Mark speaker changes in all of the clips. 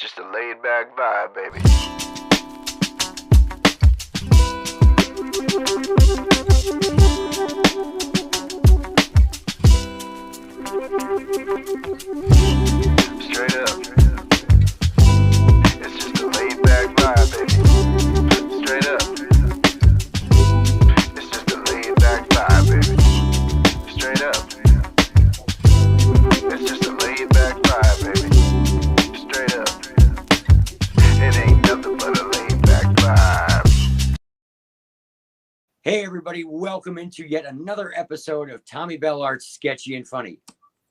Speaker 1: just a laid back vibe, baby. Straight up. It's just a laid back vibe, baby. Straight up. It's just a laid back vibe, baby. Straight up. It's just a laid back vibe, baby. Straight up. It ain't nothing but a laid back vibe.
Speaker 2: Hey everybody, welcome into yet another episode of Tommy Bell Art's Sketchy and Funny.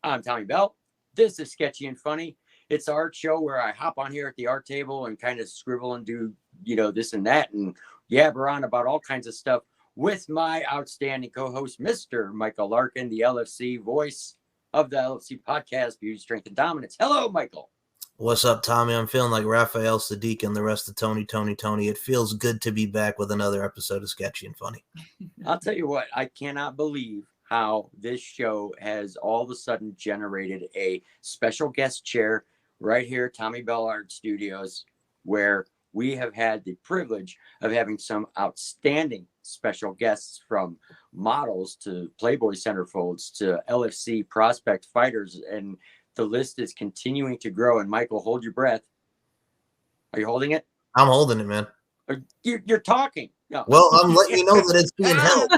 Speaker 2: I'm Tommy Bell. This is Sketchy and Funny. It's an art show where I hop on here at the art table and kind of scribble and do, this and that and yabber on about all kinds of stuff with my outstanding co-host, Mr. Michael Larkin, the LFC voice of the LFC podcast, Beauty, Strength, and Dominance. Hello, Michael.
Speaker 3: What's up, Tommy? I'm feeling like Raphael Sadiq and the rest of Tony. It feels good to be back with another episode of Sketchy and Funny.
Speaker 2: I'll tell you what, I cannot believe how this show has all of a sudden generated a special guest chair right here at Tommy Bell Art Studios, where we have had the privilege of having some outstanding special guests, from models to Playboy centerfolds to LFC prospect fighters, and the list is continuing to grow. And Michael, hold your breath. Are you holding it?
Speaker 3: I'm holding it, man.
Speaker 2: You're talking. No.
Speaker 3: Well, I'm letting you know that it's being held.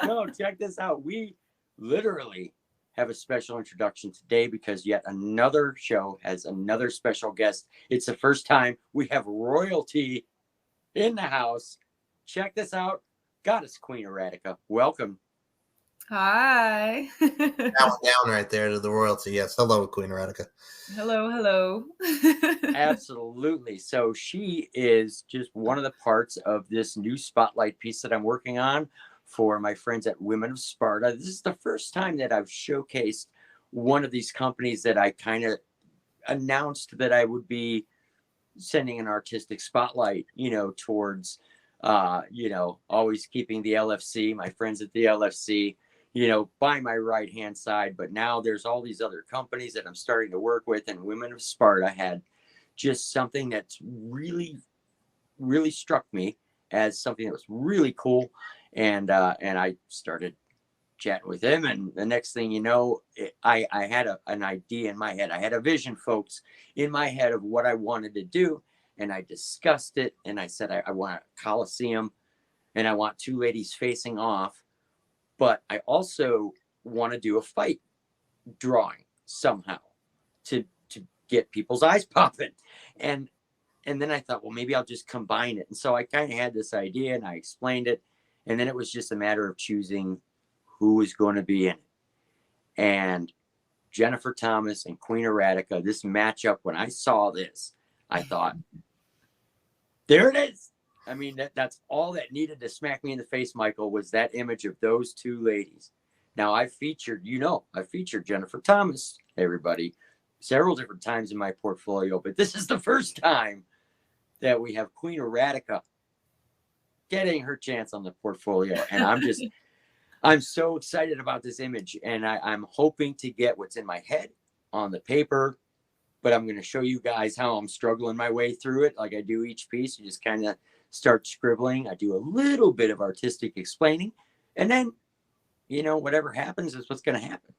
Speaker 2: No, check this out. We literally have a special introduction today because yet another show has another special guest. It's the first time we have royalty in the house. Check this out. Goddess Queen Arardika. Welcome.
Speaker 4: Hi.
Speaker 3: Down right there to the royalty. Yes. Hello, Queen Arardika.
Speaker 4: Hello.
Speaker 2: Absolutely. So she is just one of the parts of this new spotlight piece that I'm working on for my friends at Women of Sparta. This is the first time that I've showcased one of these companies that I kind of announced that I would be sending an artistic spotlight, towards, always keeping the LFC, my friends at the LFC, by my right-hand side. But now there's all these other companies that I'm starting to work with, and Women of Sparta had just something that's really, really struck me as something that was really cool. And I started chatting with him, and the next thing you know, I had an idea in my head. I had a vision, folks, in my head of what I wanted to do, and I discussed it, and I said I want a coliseum, and I want two ladies facing off, but I also want to do a fight drawing somehow to get people's eyes popping. And then I thought, well, maybe I'll just combine it. And so I kind of had this idea, and I explained it. And then it was just a matter of choosing who was going to be in it. And Jennifer Thomas and Queen Arardika, this matchup, when I saw this, I thought, there it is. I mean, that's all that needed to smack me in the face, Michael, was that image of those two ladies. Now, I featured Jennifer Thomas, everybody, several different times in my portfolio, but this is the first time that we have Queen Arardika getting her chance on the portfolio. And I'm so excited about this image, and I'm hoping to get what's in my head on the paper, but I'm going to show you guys how I'm struggling my way through it. Like I do each piece, you just kind of start scribbling. I do a little bit of artistic explaining, and then, whatever happens is what's going to happen.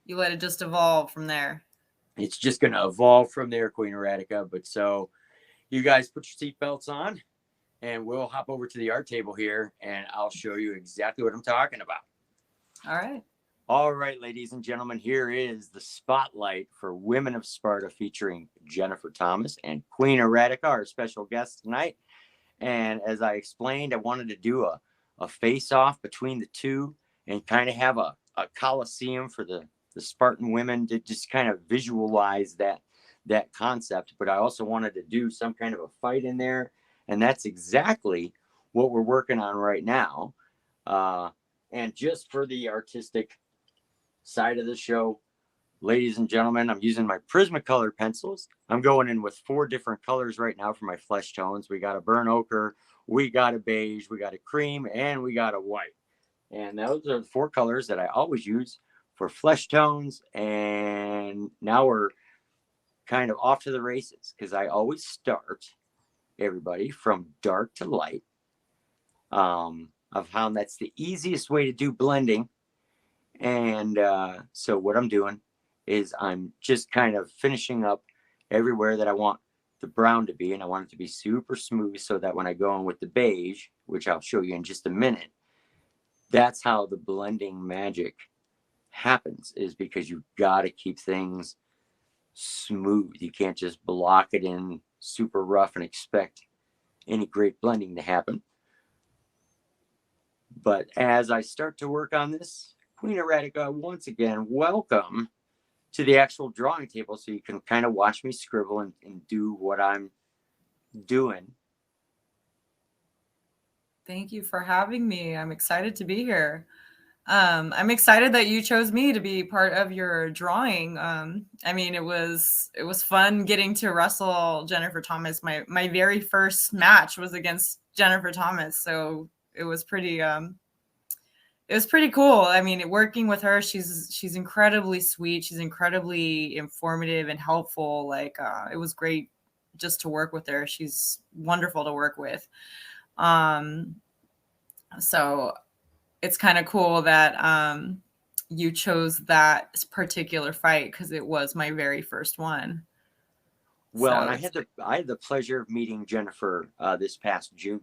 Speaker 4: You let it just evolve from there.
Speaker 2: It's just going to evolve from there, Queen Arardika. But so you guys put your seatbelts on, and we'll hop over to the art table here, and I'll show you exactly what I'm talking about.
Speaker 4: All right.
Speaker 2: All right, ladies and gentlemen, here is the spotlight for Women of Sparta featuring Jennifer Thomas and Queen Arardika, our special guest tonight. And as I explained, I wanted to do a face-off between the two and kind of have a coliseum for the Spartan women to just kind of visualize that concept. But I also wanted to do some kind of a fight in there. And that's exactly what we're working on right now. And just for the artistic side of the show, ladies and gentlemen, I'm using my Prismacolor pencils. I'm going in with 4 different colors right now for my flesh tones. We got a burnt ochre, we got a beige, we got a cream, and we got a white. And those are the 4 colors that I always use for flesh tones. And now we're kind of off to the races, because I always start everybody from dark to light. I've found that's the easiest way to do blending. And so what I'm doing is I'm just kind of finishing up everywhere that I want the brown to be, and I want it to be super smooth so that when I go in with the beige, which I'll show you in just a minute, that's how the blending magic happens, is because you've got to keep things smooth. You can't just block it in super rough and expect any great blending to happen. But as I start to work on this, Queen Arardika, once again, welcome to the actual drawing table so you can kind of watch me scribble and do what I'm doing.
Speaker 4: Thank you for having me. I'm excited to be here. I'm excited that you chose me to be part of your drawing. I mean, it was fun getting to wrestle Jennifer Thomas. My very first match was against Jennifer Thomas, so it was pretty cool. I mean, working with her, she's incredibly sweet. She's incredibly informative and helpful. Like, it was great just to work with her. She's wonderful to work with. So it's kind of cool that you chose that particular fight, because it was my very first one.
Speaker 2: Well,
Speaker 4: So
Speaker 2: and I had the pleasure of meeting Jennifer this past June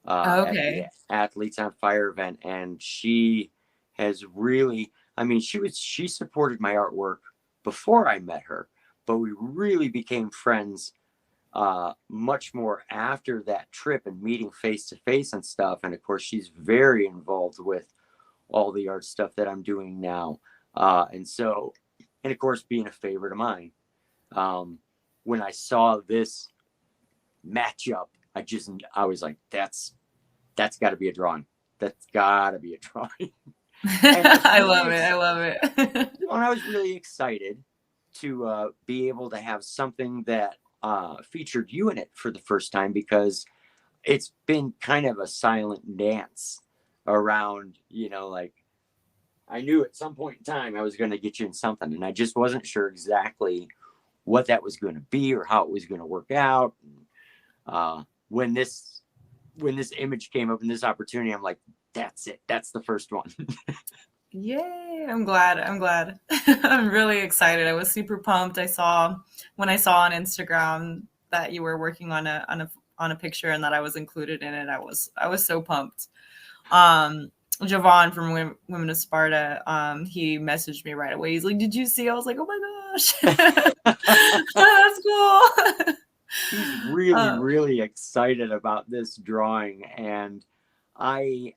Speaker 4: okay.
Speaker 2: at the Athletes on Fire event, and she has really, I mean, she supported my artwork before I met her, but we really became friends much more after that trip and meeting face to face and stuff. And of course, she's very involved with all the art stuff that I'm doing now. And of course, being a favorite of mine. When I saw this matchup, I was like, that's got to be a drawing. That's got to be a drawing.
Speaker 4: I love it. I love it.
Speaker 2: And I was really excited to be able to have something that featured you in it for the first time, because it's been kind of a silent dance around, like, I knew at some point in time I was going to get you in something, and I just wasn't sure exactly what that was going to be or how it was going to work out. When this image came up in this opportunity, I'm like, that's it. That's the first one.
Speaker 4: Yay. I'm glad. I'm really excited. I was super pumped. When I saw on Instagram that you were working on a picture and that I was included in it, I was so pumped. Javon from Women of Sparta, he messaged me right away. He's like, "Did you see?" I was like, "Oh my gosh." That's cool.
Speaker 2: He's really excited about this drawing, and I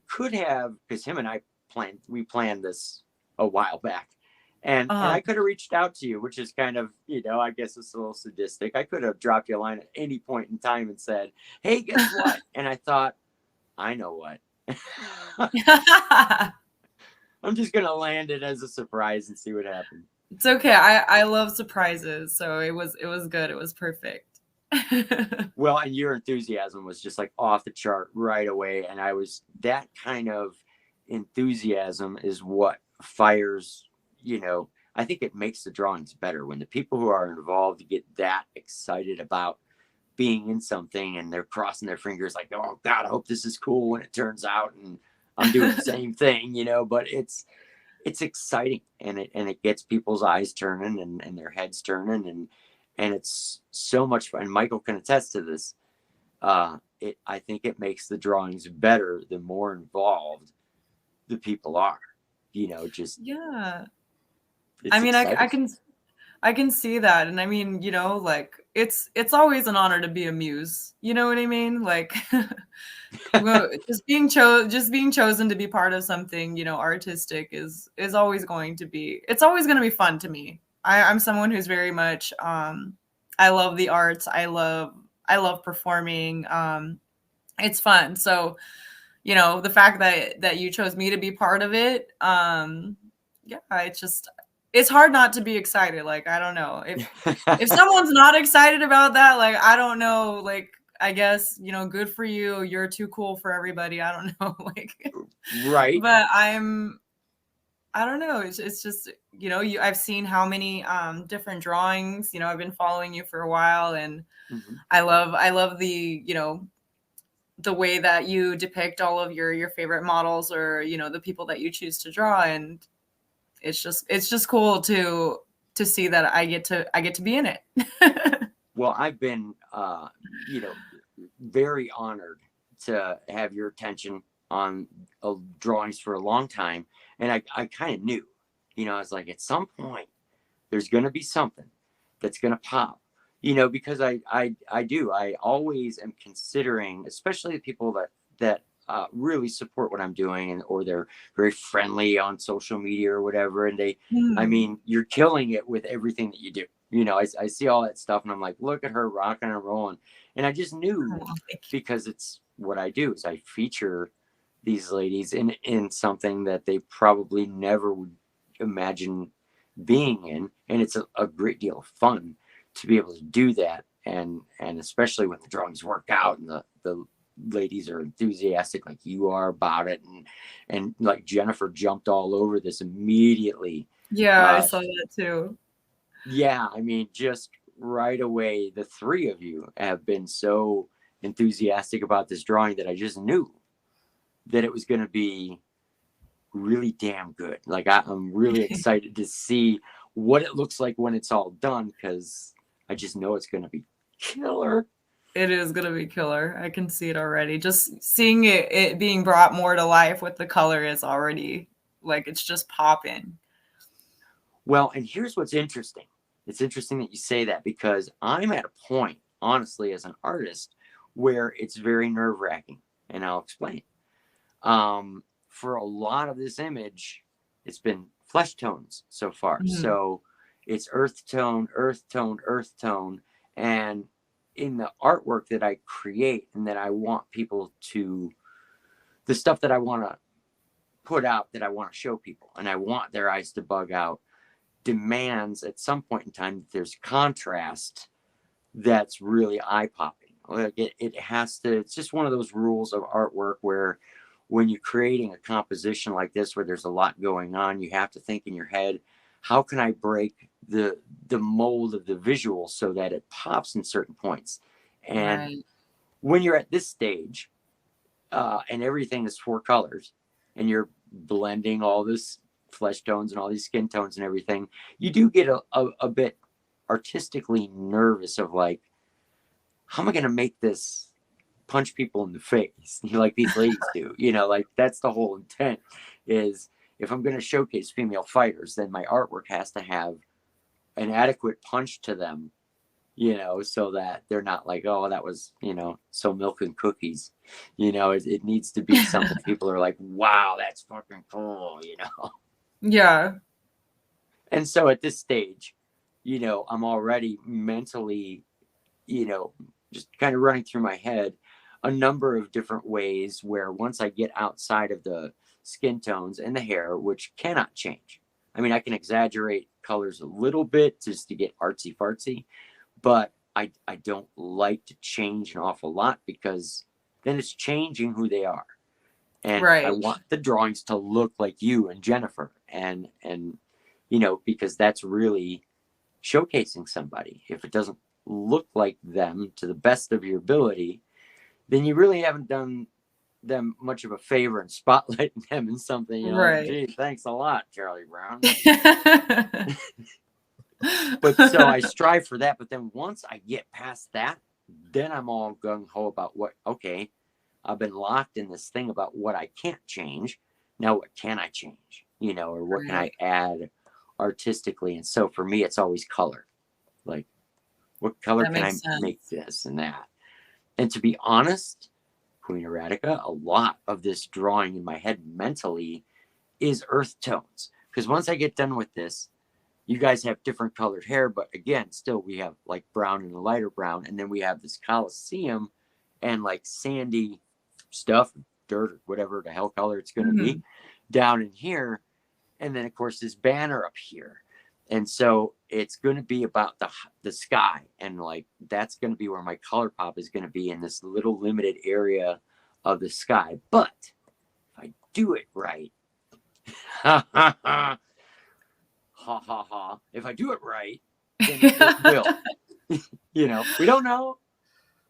Speaker 2: could have, because him and I planned this a while back, and I could have reached out to you, which is kind of, I guess it's a little sadistic. I could have dropped you a line at any point in time and said, "Hey, guess what?" And I thought, I know what. I'm just gonna land it as a surprise and see what happens.
Speaker 4: It's okay. I love surprises, so it was good. It was perfect.
Speaker 2: Well, and your enthusiasm was just like off the chart right away, and that kind of enthusiasm is what fires, I think it makes the drawings better when the people who are involved get that excited about being in something, and they're crossing their fingers like, "Oh God, I hope this is cool when it turns out," and I'm doing the same thing, but it's exciting, and it gets people's eyes turning and their heads turning, and it's so much fun. And Michael can attest to this. I think it makes the drawings better the more involved the people are, just.
Speaker 4: Yeah.
Speaker 2: I mean,
Speaker 4: I can see that. And I mean, like, it's always an honor to be a muse. You know what I mean? Like, just being chosen to be part of something, artistic is always going to be fun to me. I'm someone who's very much, I love the arts. I love performing. It's fun. So, the fact that you chose me to be part of it, yeah, it's hard not to be excited. Like, I don't know if someone's not excited about that, like, I don't know, like, I guess, good for you. You're too cool for everybody. I don't know. Like,
Speaker 2: right.
Speaker 4: But I'm I don't know. It's just, I've seen how many different drawings. I've been following you for a while, and
Speaker 2: Mhm.
Speaker 4: I love the, the way that you depict all of your favorite models, or, the people that you choose to draw. And it's just cool to see that I get to be in it.
Speaker 2: Well, I've been, very honored to have your attention on drawings for a long time. And I kind of knew, I was like, at some point, there's going to be something that's going to pop, because I always am considering, especially the people that really support what I'm doing, or they're very friendly on social media or whatever. And I
Speaker 4: Hmm.
Speaker 2: mean, you're killing it with everything that you do. I see all that stuff and I'm like, look at her rocking and rolling. And I just knew,
Speaker 4: Oh, thank you.
Speaker 2: because it's what I do, is I feature these ladies in something that they probably never would imagine being in. And it's a great deal of fun to be able to do that. And especially when the drawings work out and the ladies are enthusiastic like you are about it. And like Jennifer jumped all over this immediately.
Speaker 4: Yeah, I
Speaker 2: Uh,
Speaker 4: saw that too.
Speaker 2: yeah, I mean, just right away, the three of you have been so enthusiastic about this drawing that I just knew that it was going to be really damn good. Like, I'm really excited to see what it looks like when it's all done, because I just know it's going to be killer.
Speaker 4: It is gonna be killer. I can see it already. Just seeing it being brought more to life with the color is already like it's just popping.
Speaker 2: Well, and here's what's interesting. It's interesting that you say that, because I'm at a point, honestly, as an artist, where it's very nerve wracking. And I'll explain. For a lot of this image, it's been flesh tones so far.
Speaker 4: Mhm.
Speaker 2: So it's earth tone, earth tone, earth tone. And in the artwork that I create and that I want people to, the stuff that I want to put out, that I want to show people, and I want their eyes to bug out, demands at some point in time that there's contrast that's really eye popping. Like it has to, it's just one of those rules of artwork where when you're creating a composition like this, where there's a lot going on, you have to think in your head, how can I break the mold of the visual so that it pops in certain points? And
Speaker 4: Right.
Speaker 2: when you're at this stage, and everything is four colors, and you're blending all this flesh tones and all these skin tones and everything, you do get a bit artistically nervous of like, how am I going to make this punch people in the face like these ladies do? Like that's the whole intent, is if I'm going to showcase female fighters, then my artwork has to have an adequate punch to them, so that they're not like, oh, that was, so milk and cookies. It needs to be something people are like, wow, that's fucking cool.
Speaker 4: Yeah.
Speaker 2: And so at this stage, I'm already mentally, just kind of running through my head a number of different ways where once I get outside of the skin tones and the hair, which cannot change. I mean, I can exaggerate colors a little bit just to get artsy fartsy, but I don't like to change an awful lot, because then it's changing who they are. And I
Speaker 4: Right.
Speaker 2: want the drawings to look like you and Jennifer, and because that's really showcasing somebody. If it doesn't look like them to the best of your ability, then you really haven't done them much of a favor in spotlighting them in something, like,
Speaker 4: Right.
Speaker 2: gee, thanks a lot, Charlie Brown. But so I strive for that. But then once I get past that, then I'm all gung ho about okay, I've been locked in this thing about what I can't change. Now, what can I change? Or what can I
Speaker 4: Right.
Speaker 2: add artistically? And so for me, it's always color. Like, what color
Speaker 4: That
Speaker 2: can I
Speaker 4: makes
Speaker 2: make
Speaker 4: sense.
Speaker 2: this and that? And to be honest, Queen Arardika, a lot of this drawing in my head mentally is earth tones. Because once I get done with this, you guys have different colored hair, but again, still we have like brown and a lighter brown, and then we have this Coliseum and like sandy stuff, dirt, or whatever the hell color it's going to be
Speaker 4: Mhm.
Speaker 2: down in here, and then of course this banner up here. And so it's going to be about the sky, and like that's going to be where my color pop is going to be, in this little limited area of the sky. But if I do it right, Ha ha ha. Ha ha ha. If I do it right, then it will. We don't know.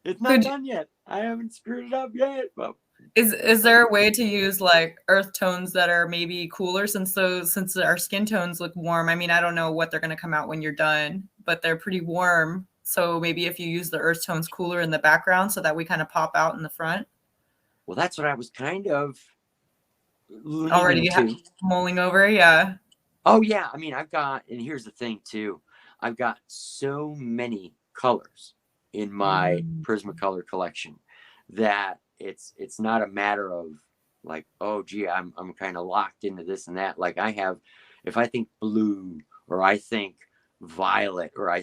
Speaker 2: It's not done yet. I haven't screwed it up yet. But
Speaker 4: is there a way to use like earth tones that are maybe cooler since our skin tones look warm? I mean, I don't know what they're going to come out when you're done, but they're pretty warm. So maybe if you use the earth tones cooler in the background so that we kind of pop out in the front.
Speaker 2: Well, that's what I was kind of
Speaker 4: already mulling over. Yeah.
Speaker 2: Oh, yeah. I mean, and here's the thing, too. I've got so many colors in my Prismacolor collection that it's not a matter of like, oh, gee, I'm kind of locked into this and that. Like if I think blue or I think violet or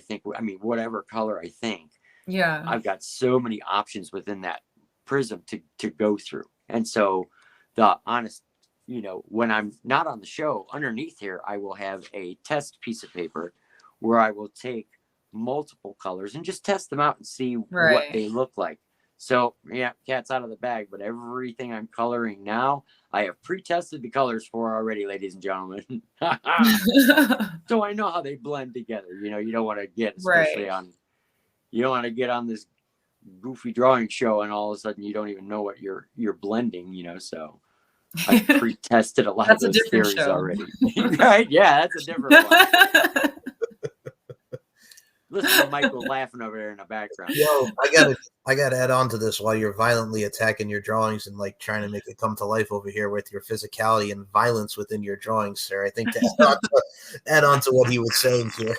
Speaker 2: whatever color I think,
Speaker 4: yeah,
Speaker 2: I've got so many options within that prism to go through. And so the honest, when I'm not on the show, underneath here, I will have a test piece of paper where I will take multiple colors and just test them out and see what they look like. So, yeah, cat's out of the bag, but everything I'm coloring now, I have pre-tested the colors for already, ladies and gentlemen. So I know how they blend together. You don't want to get, you don't want to get on this goofy drawing show and all of a sudden you don't even know what you're blending, so I pre-tested a lot of those theories already. Right? Yeah, that's a different one. Listen to Michael laughing over there in the background.
Speaker 3: Yo, I gotta add on to this while you're violently attacking your drawings and like trying to make it come to life over here with your physicality and violence within your drawings, sir. I think to add on to what he was saying here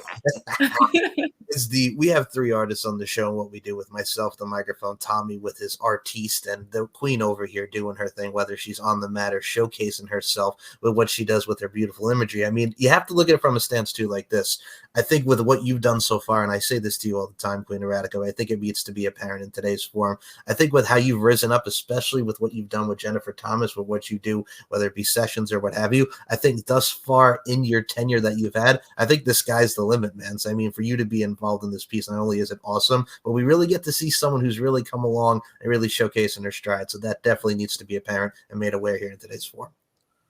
Speaker 3: is we have 3 artists on the show, and what we do with myself, the microphone, Tommy with his artiste, and the queen over here doing her thing, whether she's on the mat or showcasing herself with what she does with her beautiful imagery. I mean, you have to look at it from a stance too, like this. I think with what you've done so far, and I say this to you all the time, Queen Arardika, I think it needs to be apparent in today's forum. I think with how you've risen up, especially with what you've done with Jennifer Thomas, with what you do, whether it be sessions or what have you, I think thus far in your tenure that you've had, I think the sky's the limit, man. So, I mean, for you to be involved in this piece, not only is it awesome, but we really get to see someone who's really come along and really showcasing her stride. So that definitely needs to be apparent and made aware here in today's forum.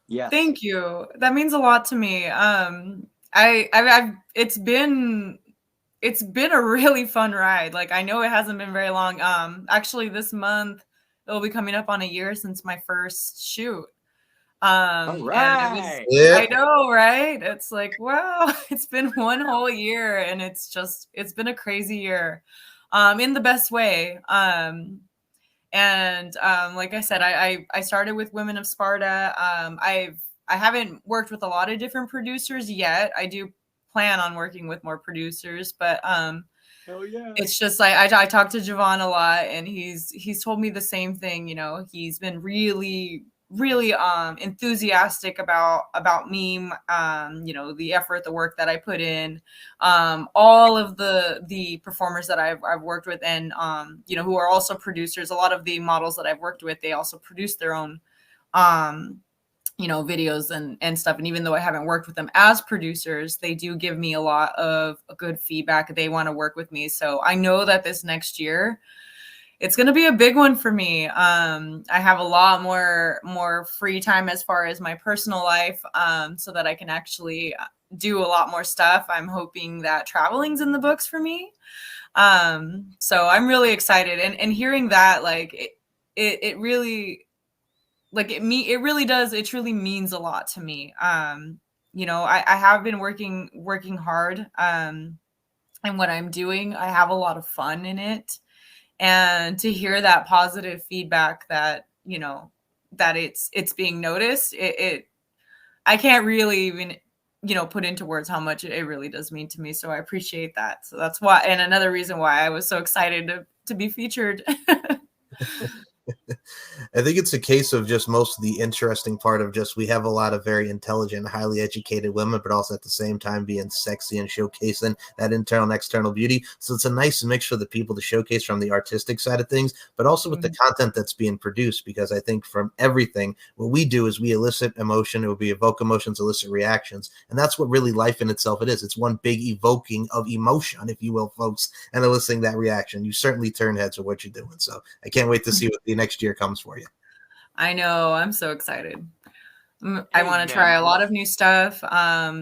Speaker 2: Yeah.
Speaker 4: Thank you. That means a lot to me. It's been a really fun ride. Like, I know it hasn't been very long. Actually this month it'll be coming up on a year since my first shoot.
Speaker 2: All right.
Speaker 4: I know, right? It's like, wow, it's been one whole year and it's been a crazy year, in the best way. Like I said, I started with Women of Sparta. I haven't worked with a lot of different producers yet. I do plan on working with more producers, but
Speaker 2: hell yeah.
Speaker 4: It's just like I talked to Javon a lot, and he's told me the same thing. He's been really enthusiastic about me, the effort, the work that I put in, all of the performers that I've worked with, and who are also producers. A lot of the models that I've worked with, they also produce their own videos and stuff. And even though I haven't worked with them as producers, they do give me a lot of good feedback. They want to work with me. So I know that this next year, it's going to be a big one for me. I have a lot more free time as far as my personal life, so that I can actually do a lot more stuff. I'm hoping that traveling's in the books for me. So I'm really excited. And hearing that, like, it really, like, it really does. It truly means a lot to me. I have been working hard, and what I'm doing, I have a lot of fun in it. And to hear that positive feedback that, that it's being noticed, I can't really even, put into words how much it really does mean to me. So I appreciate that. So that's why, and another reason why I was so excited to be featured.
Speaker 3: I think it's a case of just most of the interesting part of just, we have a lot of very intelligent, highly educated women, but also at the same time being sexy and showcasing that internal and external beauty. So it's a nice mixture of the people to showcase from the artistic side of things, but also with the content that's being produced. Because I think from everything, what we do is we elicit emotion. It would be evoke emotions, elicit reactions. And that's what really life in itself it is. It's one big evoking of emotion, if you will, folks, and eliciting that reaction. You certainly turn heads with what you're doing. So I can't wait to see what the next year comes for you.
Speaker 4: I know. I'm so excited. I want
Speaker 2: Amen,
Speaker 4: to try a lot
Speaker 2: bro.
Speaker 4: of new stuff,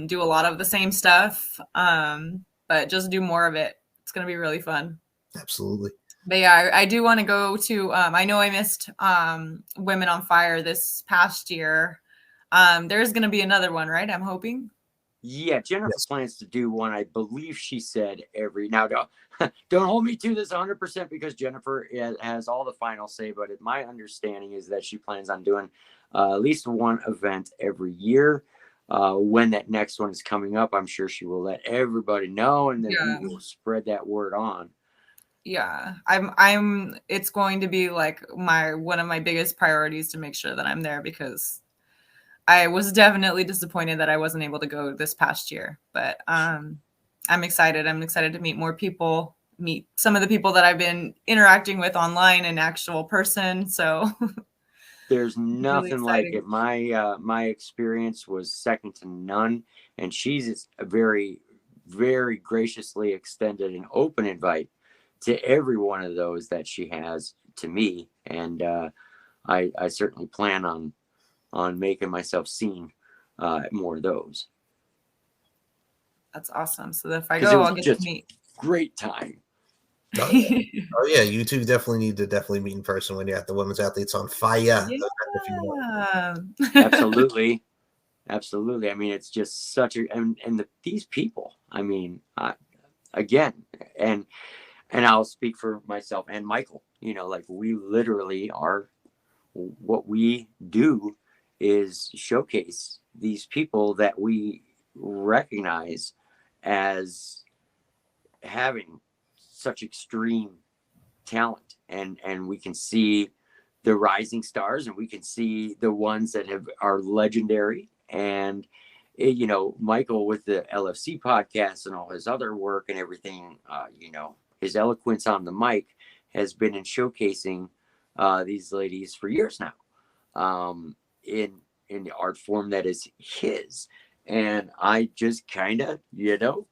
Speaker 4: do a lot of the same stuff, but just do more of it. It's going to be really fun.
Speaker 3: Absolutely.
Speaker 4: But yeah, I do want to go to, I know I missed Women on Fire this past year. There's going to be another one, right? I'm hoping.
Speaker 2: Yeah, Jennifer
Speaker 3: Yes.
Speaker 2: plans to do one. I believe she said every now. Don't hold me to this 100% because Jennifer has all the final say. But my understanding is that she plans on doing at least one event every year. When that next one is coming up, I'm sure she will let everybody know, and then
Speaker 4: Yeah.
Speaker 2: we will spread that word on.
Speaker 4: Yeah, it's going to be like one of my biggest priorities to make sure that I'm there, because I was definitely disappointed that I wasn't able to go this past year, but I'm excited. I'm excited to meet more people, meet some of the people that I've been interacting with online in actual person. So
Speaker 2: There's
Speaker 4: really
Speaker 2: nothing like
Speaker 4: exciting.
Speaker 2: it. My experience was second to none, and she's a very, very graciously extended an open invite to every one of those that she has to me, and I certainly plan on making myself seen at more of those.
Speaker 4: That's awesome. So if I
Speaker 2: Because it
Speaker 4: go,
Speaker 2: was
Speaker 4: I'll get
Speaker 2: just
Speaker 4: to meet.
Speaker 2: great time.
Speaker 3: Oh, yeah. Oh, yeah. You two definitely need to meet in person when you're at the Women's Athletes on Fire. If you want.
Speaker 4: Yeah.
Speaker 2: Absolutely. Absolutely. I mean, it's just such a and these people. I mean, again, and I'll speak for myself and Michael. You know, like we literally are. What we do is showcase these people that we recognize as having such extreme talent, and we can see the rising stars, and we can see the ones that are legendary. And you know, Michael with the LFC podcast and all his other work and everything, you know, his eloquence on the mic has been in showcasing these ladies for years now, in the art form that is his. And I just kind of, you know,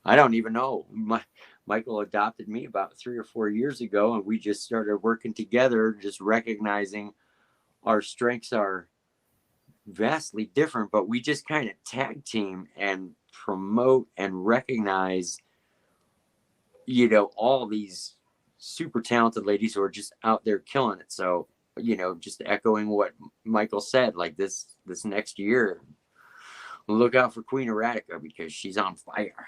Speaker 2: I don't even know. Michael adopted me about 3 or 4 years ago, and we just started working together, just recognizing our strengths are vastly different, but we just kind of tag team and promote and recognize, you know, all these super talented ladies who are just out there killing it. So, you know, just echoing what Michael said, like this next year, look out for Queen Arardika because she's on fire.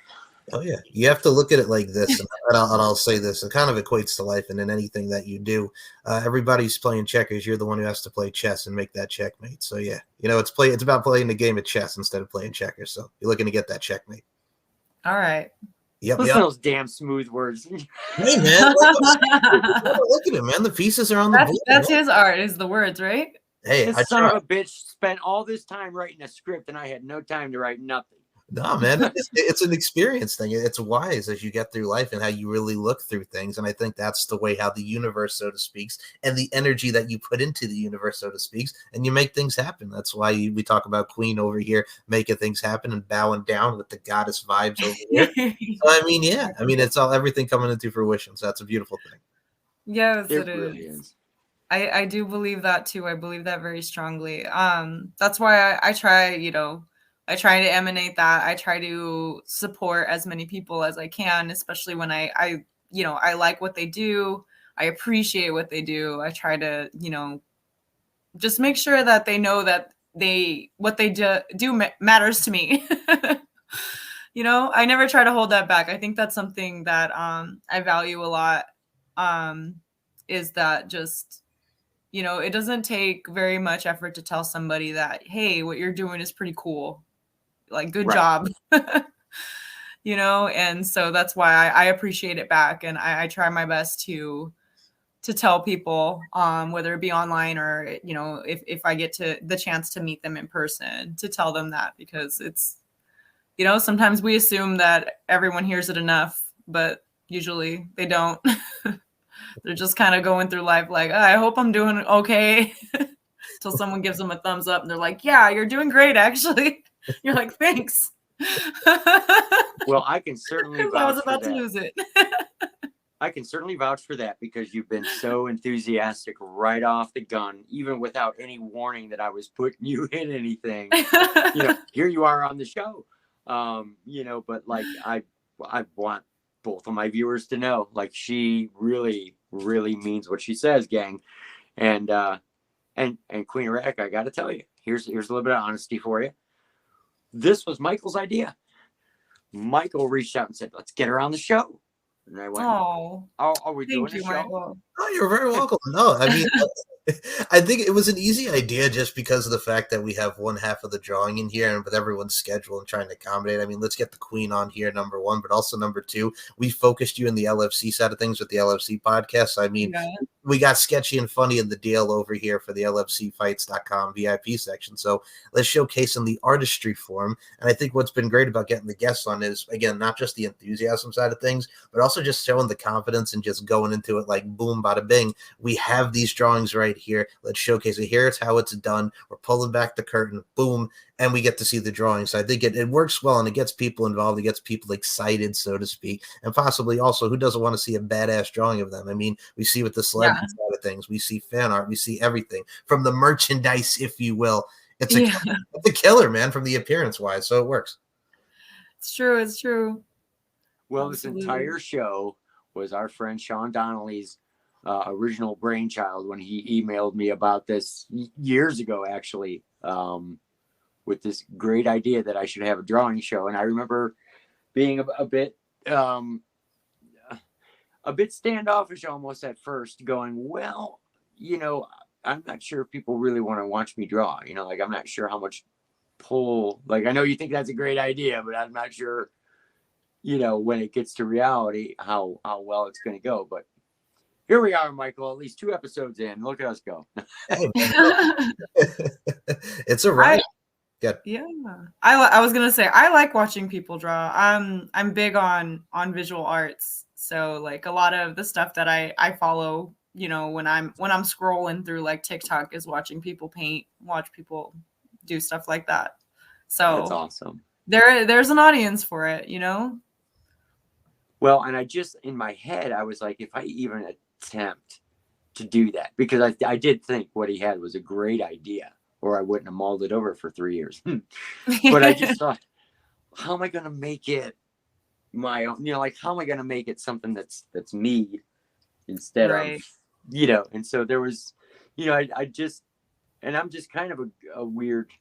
Speaker 3: Oh, yeah. You have to look at it like this, and I'll say this. It kind of equates to life, and in anything that you do, everybody's playing checkers. You're the one who has to play chess and make that checkmate. So, yeah, you know, it's about playing the game of chess instead of playing checkers. So you're looking to get that checkmate.
Speaker 4: All right.
Speaker 3: Yep.
Speaker 2: Listen to those damn smooth words.
Speaker 3: Hey, man. Look at it, man. The pieces are on the board.
Speaker 4: That's his art, is the words, right?
Speaker 3: Hey,
Speaker 2: This son of a bitch spent all this time writing a script, and I had no time to write nothing.
Speaker 3: No, man, it's an experience thing. It's wise as you get through life and how you really look through things. And I think that's the way how the universe, so to speak, and the energy that you put into the universe, so to speak, and you make things happen. That's why we talk about Queen over here, making things happen and bowing down with the goddess vibes over here. So, I mean, yeah, I mean, it's everything coming into fruition. So that's a beautiful thing.
Speaker 4: Yes,
Speaker 2: it really is.
Speaker 4: I do believe that too. I believe that very strongly. That's why I try, you know, I try to emanate that. I try to support as many people as I can, especially when I you know, I like what they do. I appreciate what they do. I try to, you know, just make sure that they know that what they do matters to me. You know, I never try to hold that back. I think that's something that I value a lot, is that just, you know, it doesn't take very much effort to tell somebody that, hey, what you're doing is pretty cool. Like, good job. You know, and so that's why I appreciate it back, and I try my best to tell people, whether it be online or, you know, if I get the chance to meet them in person, to tell them that, because it's, you know, sometimes we assume that everyone hears it enough, but usually they don't. They're just kind of going through life like, oh, I hope I'm doing okay, until someone gives them a thumbs up and they're like, yeah, you're doing great, actually. You're like, thanks.
Speaker 2: Well, I can certainly vouch
Speaker 4: I was about
Speaker 2: for
Speaker 4: to
Speaker 2: that.
Speaker 4: lose it.
Speaker 2: I can certainly vouch for that because you've been so enthusiastic right off the gun, even without any warning that I was putting you in anything. Here you are on the show. But like I want both of my viewers to know, like, she really, really means what she says, gang. And Queen Arardika, I got to tell you, here's a little bit of honesty for you. This was Michael's idea. Michael reached out and said, "Let's get her on the show." And I went,
Speaker 4: Oh,
Speaker 2: are we doing
Speaker 4: thank you,
Speaker 2: a show?
Speaker 4: Michael.
Speaker 3: Oh, you're very welcome. No, I mean, I think it was an easy idea just because of the fact that we have one half of the drawing in here, and with everyone's schedule and trying to accommodate. I mean, let's get the Queen on here, number one, but also number two, we focused you in the LFC side of things with the LFC podcast. I mean, we got Sketchy and Funny in the deal over here for the LFCfights.com VIP section. So let's showcase in the artistry form. And I think what's been great about getting the guests on is, again, not just the enthusiasm side of things, but also just showing the confidence and just going into it like boom, bada bing. We have these drawings right here. Let's showcase it. Here's how it's done. We're pulling back the curtain, boom, and we get to see the drawings. So I think it works well, and it gets people involved. It gets people excited, so to speak, and possibly also, who doesn't want to see a badass drawing of them? I mean, we see with the celebrity side of things, we see fan art, we see everything from the merchandise, if you will. It's a killer, man, from the appearance wise. So it works.
Speaker 4: It's true. It's true.
Speaker 2: Well,
Speaker 4: Absolutely.
Speaker 2: This entire show was our friend Sean Donnelly's original brainchild when he emailed me about this years ago, actually, with this great idea that I should have a drawing show. And I remember being a bit standoffish almost at first, going, well, I'm not sure if people really want to watch me draw. Like, I'm not sure how much pull. Like, I know you think that's a great idea, but I'm not sure, when it gets to reality, how well it's going to go. But here we are, Michael, at least 2 episodes in. Look at us go.
Speaker 3: It's a ride.
Speaker 4: Yeah. I was going to say, I like watching people draw. I'm big on visual arts. So like a lot of the stuff that I follow, when I'm scrolling through like TikTok, is watching people paint, watch people do stuff like that. So
Speaker 2: that's awesome.
Speaker 4: There's an audience for it,
Speaker 2: Well, and I just, in my head, I was like, if I even attempt to do that, because I did think what he had was a great idea, or I wouldn't have mulled it over for 3 years. But I just thought, how am I going to make it my own? How am I going to make it something that's me instead of, and so there was, I just, and I'm just kind of a weird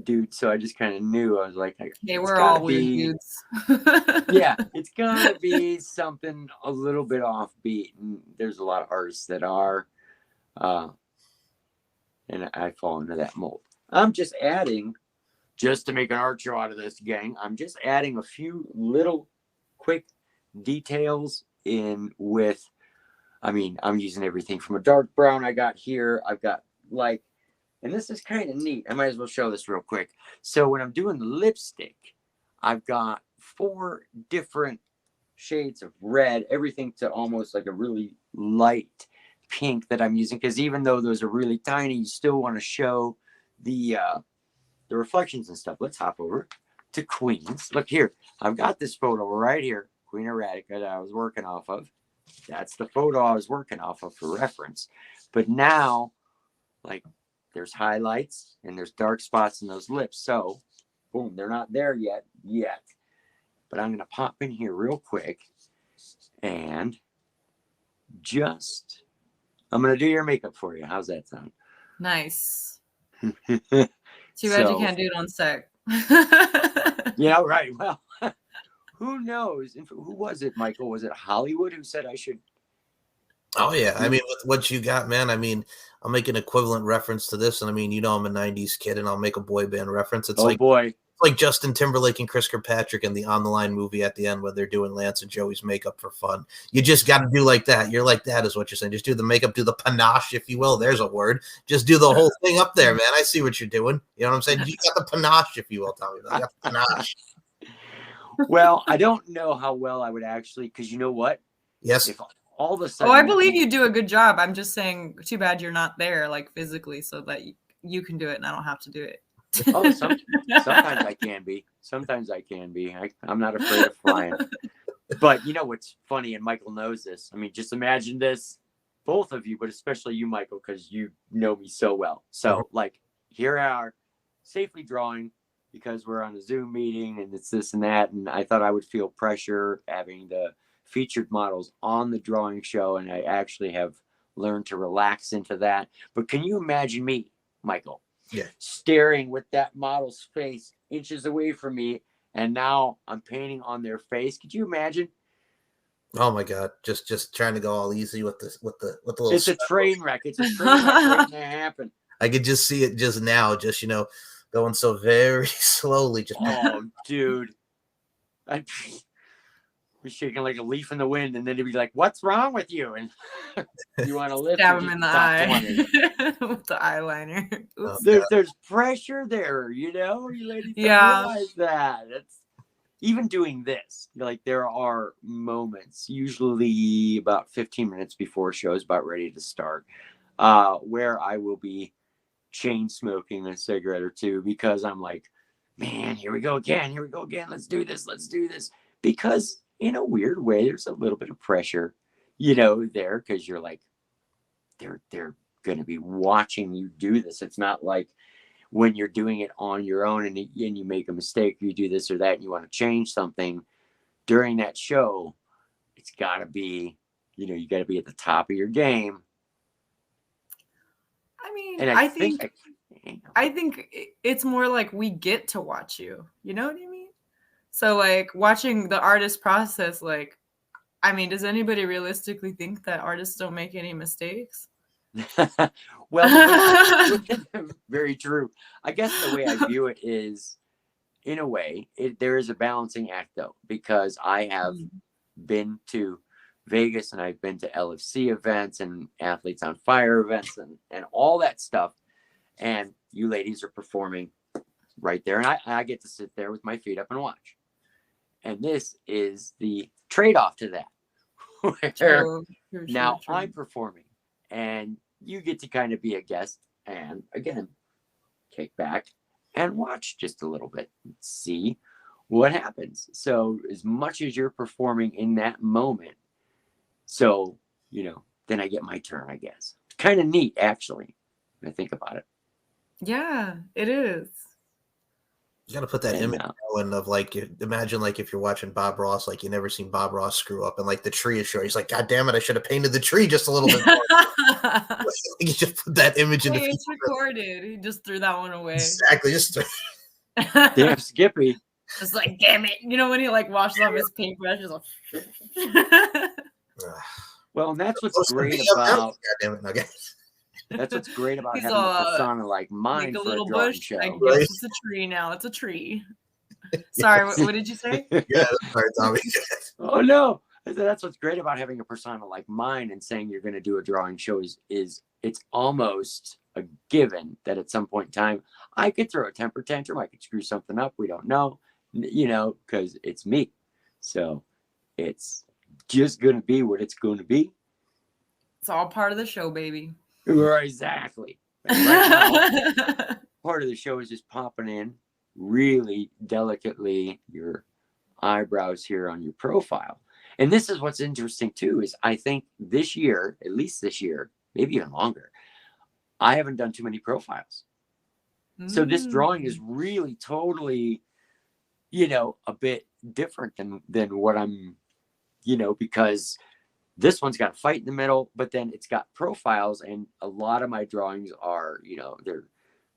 Speaker 2: dude, so I just kind of knew. I was like,
Speaker 4: we're all weird dudes.
Speaker 2: Yeah, it's gonna be something a little bit offbeat, and there's a lot of artists that are, and I fall into that mold. I'm just adding, just to make an art show out of this, gang, I'm just adding a few little quick details in with, I'm using everything from a dark brown I got here. I've got like, and this is kind of neat. I might as well show this real quick. So when I'm doing the lipstick, I've got 4 different shades of red, everything to almost like a really light pink that I'm using. Because even though those are really tiny, you still want to show the reflections and stuff. Let's hop over to Queens. Look here. I've got this photo right here, Queen Arardika, that I was working off of. That's the photo I was working off of for reference. But now, like, there's highlights and there's dark spots in those lips. So, boom, they're not there yet. But I'm going to pop in here real quick and I'm going to do your makeup for you. How's that sound?
Speaker 4: Nice. Too bad you can't do it on set.
Speaker 2: Yeah, right. Well, who knows? Who was it, Michael? Was it Hollywood who said I should?
Speaker 3: Oh, yeah. I mean, with what you got, man, I'll make an equivalent reference to this. And I'm a 90s kid, and I'll make a boy band reference. It's like Justin Timberlake and Chris Kirkpatrick in the On the Line movie at the end when they're doing Lance and Joey's makeup for fun. You just got to do like that. You're like that is what you're saying. Just do the makeup, do the panache, if you will. There's a word. Just do the whole thing up there, man. I see what you're doing. You know what I'm saying? You got the panache, if you will, Tommy. You got the panache.
Speaker 2: Well, I don't know how well I would actually, because you know what?
Speaker 3: Yes.
Speaker 2: If all of a sudden,
Speaker 4: I believe you do a good job. I'm just saying, too bad you're not there, like physically, so that you can do it and I don't have to do it.
Speaker 2: Sometimes I can be. I'm not afraid of flying. But you know what's funny, and Michael knows this. I mean, just imagine this, both of you, but especially you, Michael, because you know me so well. So, like, here I are, safely drawing because we're on a Zoom meeting and it's this and that. And I thought I would feel pressure having the featured models on the drawing show, and I actually have learned to relax into that. But can you imagine me, Michael, staring with that model's face inches away from me? And now I'm painting on their face. Could you imagine?
Speaker 3: Oh my God! Just trying to go all easy with the little.
Speaker 2: It's a train wreck. It's a train wreck waiting to happen.
Speaker 3: I could just see it just now. Just going so very slowly. Just
Speaker 2: dude, I'd be shaking like a leaf in the wind, and then he'd be like, "What's wrong with you?" And you want to lift?
Speaker 4: Stab him in the eye with the eyeliner.
Speaker 2: There's pressure there, you ladies don't realize that. It's even doing this. Like, there are moments, usually about 15 minutes before show's about ready to start, where I will be chain smoking a cigarette or two because I'm like, man, here we go again. Let's do this. Because in a weird way, there's a little bit of pressure, there, because you're like, they're going to be watching you do this. It's not like when you're doing it on your own and you make a mistake, you do this or that, and you want to change something during that show. It's got to be, you got to be at the top of your game.
Speaker 4: I mean,
Speaker 2: and I think
Speaker 4: it's more like we get to watch you. You know what I mean? So, like, watching the artist process, like, I mean, does anybody realistically think that artists don't make any mistakes?
Speaker 2: Well, very true. I guess the way I view it is, in a way, there is a balancing act, though, because I have been to Vegas and I've been to LFC events and Athletes on Fire events and all that stuff. And you ladies are performing right there. And I get to sit there with my feet up and watch. And this is the trade-off to that. Where now I'm performing and you get to kind of be a guest and, again, kick back and watch just a little bit and see what happens. So as much as you're performing in that moment, so, then I get my turn, I guess. Kind of neat, actually, when I think about it.
Speaker 4: Yeah, it is.
Speaker 3: You got to put that image in of, like, imagine, like, if you're watching Bob Ross, like, you never seen Bob Ross screw up, and, like, the tree is short. He's like, God damn it, I should have painted the tree just a little bit more. You just put that image in.
Speaker 4: It's recorded. He just threw that one away.
Speaker 3: Exactly. Just
Speaker 2: damn Skippy.
Speaker 4: It's like, damn it. When he, like, washes off his paintbrush, he's like...
Speaker 2: Well, and that's what's great about... God
Speaker 3: damn it, okay.
Speaker 2: That's what's great about having a persona like mine
Speaker 4: like
Speaker 2: for
Speaker 4: a little
Speaker 2: drawing
Speaker 4: bush.
Speaker 2: show.
Speaker 4: I guess it's a tree now. It's a tree. Sorry, what did you say?
Speaker 3: Yeah, sorry, Tommy.
Speaker 2: Oh no, that's what's great about having a persona like mine and saying you're going to do a drawing show is it's almost a given that at some point in time I could throw a temper tantrum, I could screw something up. We don't know, because it's me. So it's just going to be what it's going to be.
Speaker 4: It's all part of the show, baby.
Speaker 2: Right, exactly. And right now, part of the show is just popping in really delicately your eyebrows here on your profile. And this is what's interesting too, is I think this year, at least this year, maybe even longer, I haven't done too many profiles. So this drawing is really totally, a bit different than what I'm, because this one's got a fight in the middle, but then it's got profiles, and a lot of my drawings are, they're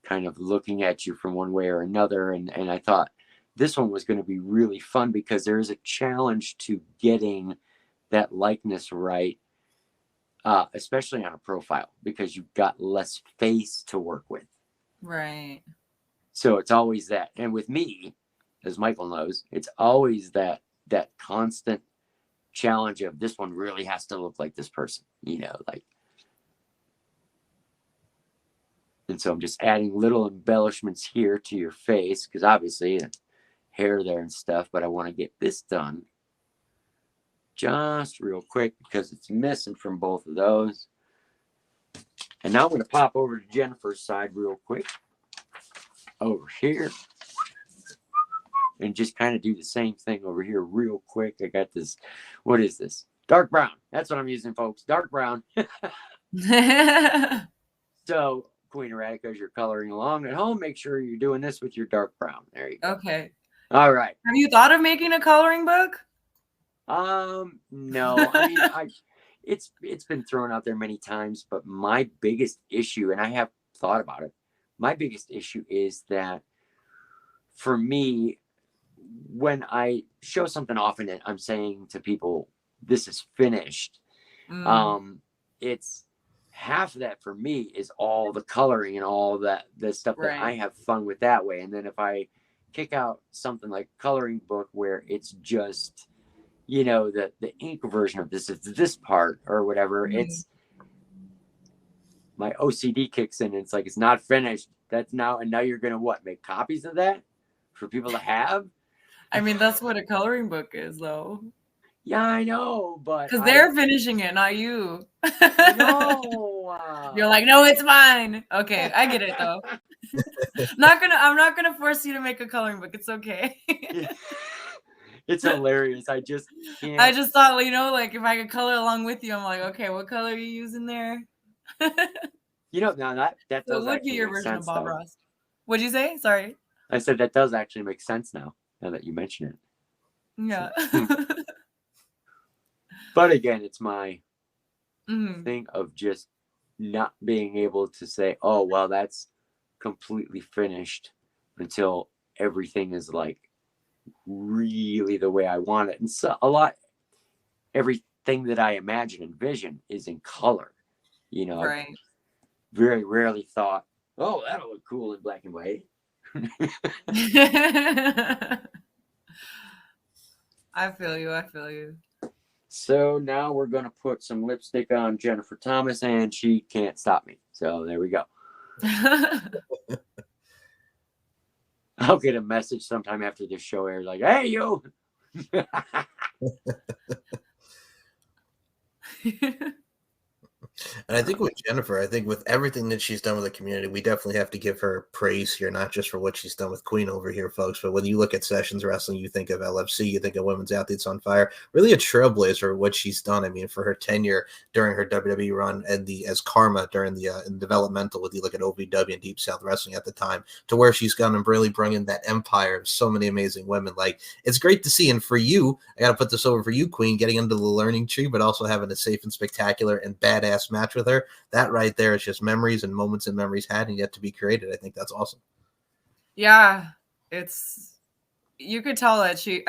Speaker 2: kind of looking at you from one way or another. And I thought this one was going to be really fun because there is a challenge to getting that likeness right, especially on a profile, because you've got less face to work with.
Speaker 4: Right.
Speaker 2: So it's always that. And with me, as Michael knows, it's always that constant challenge of this one really has to look like this person, and so I'm just adding little embellishments here to your face because obviously hair there and stuff, but I want to get this done just real quick because it's missing from both of those. And now I'm going to pop over to Jennifer's side real quick over here. and just kind of do the same thing over here real quick. I got this. What is this? Dark brown. That's what I'm using, folks. Dark brown. So, Queen Arardika, as you're coloring along at home, make sure you're doing this with your dark brown. There you go.
Speaker 4: Okay.
Speaker 2: All right.
Speaker 4: Have you thought of making a coloring book?
Speaker 2: No. I mean, it's been thrown out there many times, but my biggest issue, and I have thought about it, my biggest issue is that for me, when I show something off in it, I'm saying to people, this is finished. It's half of that for me is all the coloring and all that, the stuff that I have fun with that way. And then if I kick out something like coloring book where it's just, you know, the ink version of this is this part or whatever, it's my OCD kicks in and it's like, it's not finished. That's now, and now you're going to what, make copies of that for people to have?
Speaker 4: I mean, that's what a coloring book is, though.
Speaker 2: Yeah, I know, but
Speaker 4: because they're finishing it, not you.
Speaker 2: No,
Speaker 4: you're like, no, it's mine. Okay, I get it though. I'm not gonna force you to make a coloring book. It's okay.
Speaker 2: It's hilarious. I just can't.
Speaker 4: I just thought, you know, like if I could color along with you, I'm like, okay, what color are you using there?
Speaker 2: You know, now that does
Speaker 4: so it would be your version of Bob Ross. What'd you say? Sorry.
Speaker 2: I said that does actually make sense now that you mention it.
Speaker 4: Yeah.
Speaker 2: But again, it's my thing of just not being able to say, oh, well, that's completely finished until everything is like really the way I want it. And so everything that I imagine and envision is in color. You know,
Speaker 4: right.
Speaker 2: I very rarely thought, oh, that'll look cool in black and white.
Speaker 4: I feel you.
Speaker 2: So now we're going to put some lipstick on Jennifer Thomas, and she can't stop me. So there we go. I'll get a message sometime after this show airs like, hey, you.
Speaker 3: And I think with Jennifer, I think with everything that she's done with the community, we definitely have to give her praise here, not just for what she's done with Queen over here, folks, but when you look at Sessions Wrestling, you think of LFC, you think of Women's Athletes on Fire, really a trailblazer what she's done. I mean, for her tenure during her WWE run and as Karma during the in developmental, with you look at OVW and Deep South Wrestling at the time, to where she's gone and really bringing that empire of so many amazing women. Like, it's great to see. And for you, I got to put this over for you, Queen, getting into the learning tree, but also having a safe and spectacular and badass match with her. That right there is just memories and moments and memories had and yet to be created. I think that's awesome.
Speaker 4: Yeah, you could tell that she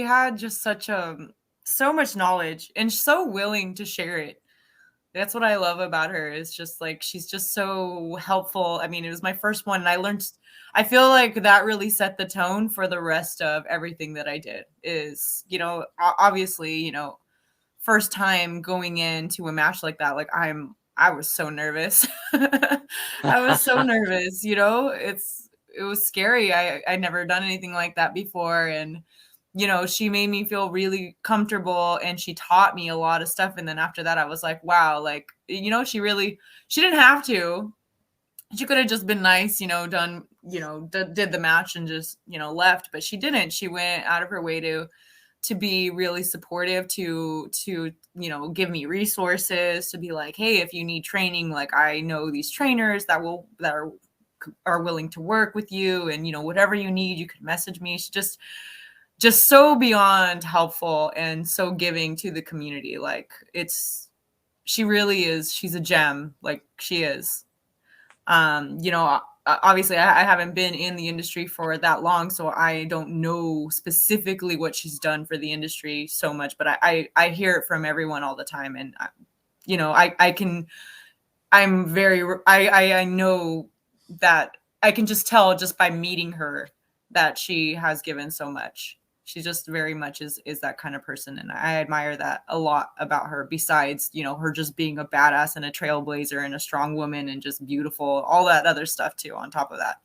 Speaker 4: had just so much knowledge and so willing to share it. That's what I love about her. Is just like, she's just so helpful. I mean, it was my first one and I feel like that really set the tone for the rest of everything that I did. Is, you know, obviously, you know, first time going into a match like that, like I was so nervous. I was so nervous, you know, it was scary. I'd never done anything like that before. And, you know, she made me feel really comfortable and she taught me a lot of stuff. And then after that, I was like, wow, like, you know, she didn't have to. She could have just been nice, you know, done, you know, did the match and just, you know, left, but she didn't. She went out of her way to be really supportive, to you know, give me resources, to be like, hey, if you need training, like I know these trainers that are willing to work with you, and you know, whatever you need, you can message me. She's just so beyond helpful and so giving to the community. Like she really is. She's a gem. Like she is. You know, obviously I haven't been in the industry for that long, so I don't know specifically what she's done for the industry so much, but I hear it from everyone all the time. And, you know, I know that I can just tell just by meeting her that she has given so much. She just very much is that kind of person. And I admire that a lot about her, besides, you know, her just being a badass and a trailblazer and a strong woman and just beautiful, all that other stuff too, on top of that.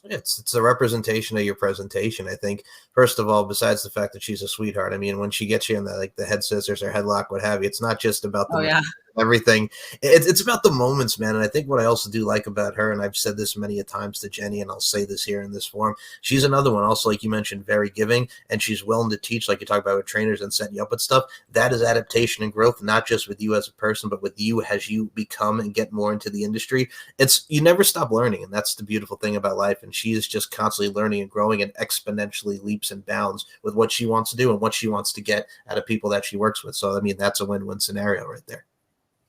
Speaker 3: It's a representation of your presentation. I think, first of all, besides the fact that she's a sweetheart, I mean, when she gets you in the head scissors or headlock, what have you, it's not just about the everything. It's about the moments, man. And I think what I also do like about her, and I've said this many a times to Jenny, and I'll say this here in this form, she's another one also, like you mentioned, very giving, and she's willing to teach, like you talk about with trainers and setting you up with stuff. That is adaptation and growth, not just with you as a person, but with you as you become and get more into the industry. It's, you never stop learning, and that's the beautiful thing about life. And she is just constantly learning and growing and exponentially leaps and bounds with what she wants to do and what she wants to get out of people that she works with. So I mean, that's a win-win scenario right there.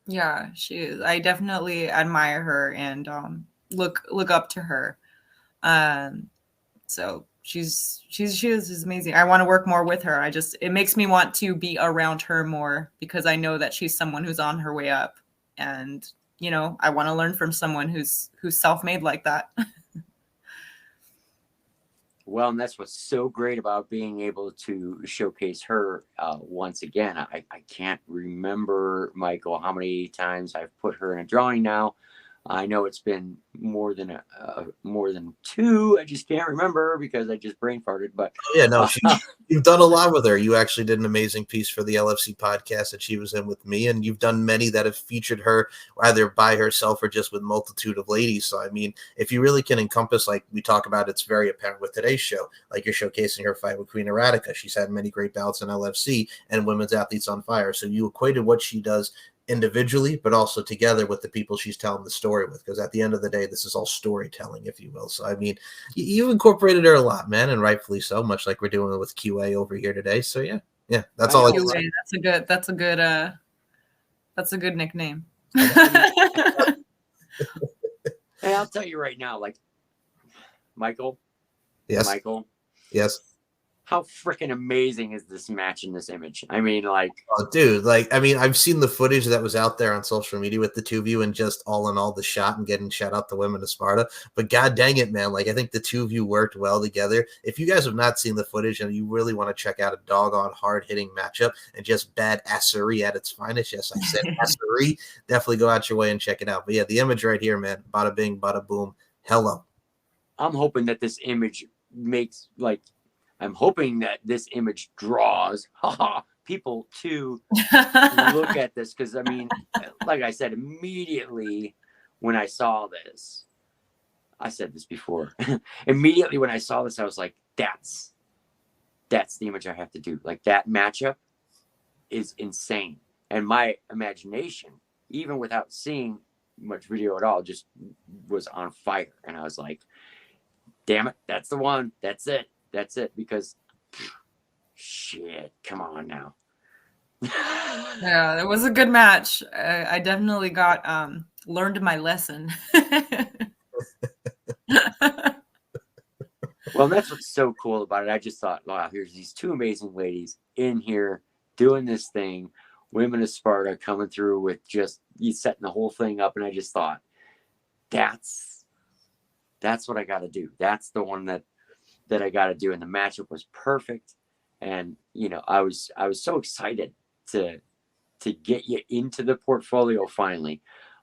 Speaker 4: Yeah, she is. I definitely admire her and look up to her. So she is amazing. I want to work more with her. It makes me want to be around her more because I know that she's someone who's on her way up, and you know, I want to learn from someone who's self-made like that.
Speaker 2: Well, and that's what's so great about being able to showcase her once again. I can't remember, Michael, how many times I've put her in a drawing now. I know it's been more than two. I just can't remember because I just brain farted. But
Speaker 3: yeah, no, you've done a lot with her. You actually did an amazing piece for the LFC podcast that she was in with me, and you've done many that have featured her either by herself or just with multitude of ladies. So I mean, if you really can encompass, like we talk about, it's very apparent with today's show. Like you're showcasing her fight with Queen Arardika. She's had many great bouts in LFC and Women's Athletes on Fire. So you equated what she does individually, but also together with the people she's telling the story with, because at the end of the day, this is all storytelling, if you will. So I mean, you've incorporated her a lot, man, and rightfully so, much like we're doing with QA over here today. So yeah, that's all I can say.
Speaker 4: That's a good nickname.
Speaker 2: Hey, I'll tell you right now, like Michael.
Speaker 3: Yes.
Speaker 2: How freaking amazing is this match in this image? I mean, like,
Speaker 3: oh, dude, like, I mean, I've seen the footage that was out there on social media with the two of you, and just all in all, the shot and getting shout out the women of Sparta. But god dang it, man, like I think the two of you worked well together. If you guys have not seen the footage and you really want to check out a doggone hard hitting matchup and just badassery at its finest, yes, I said assery, definitely go out your way and check it out. But yeah, the image right here, man, bada bing, bada boom, hello.
Speaker 2: I'm hoping that this image I'm hoping that this image draws people to look at this, because I mean, like I said, immediately when I saw this, I said this before, immediately when I saw this, I was like, that's the image I have to do. Like that matchup is insane. And my imagination, even without seeing much video at all, just was on fire. And I was like, damn it, that's the one. That's it, because shit, come on now.
Speaker 4: Yeah, it was a good match. I definitely got learned my lesson.
Speaker 2: Well, that's what's so cool about it. I just thought, wow, here's these two amazing ladies in here doing this thing, Women of Sparta coming through with just you setting the whole thing up, and I just thought, that's what I got to do. That's the one that I got to do. And the matchup was perfect. And, you know, I was so excited to get you into the portfolio finally,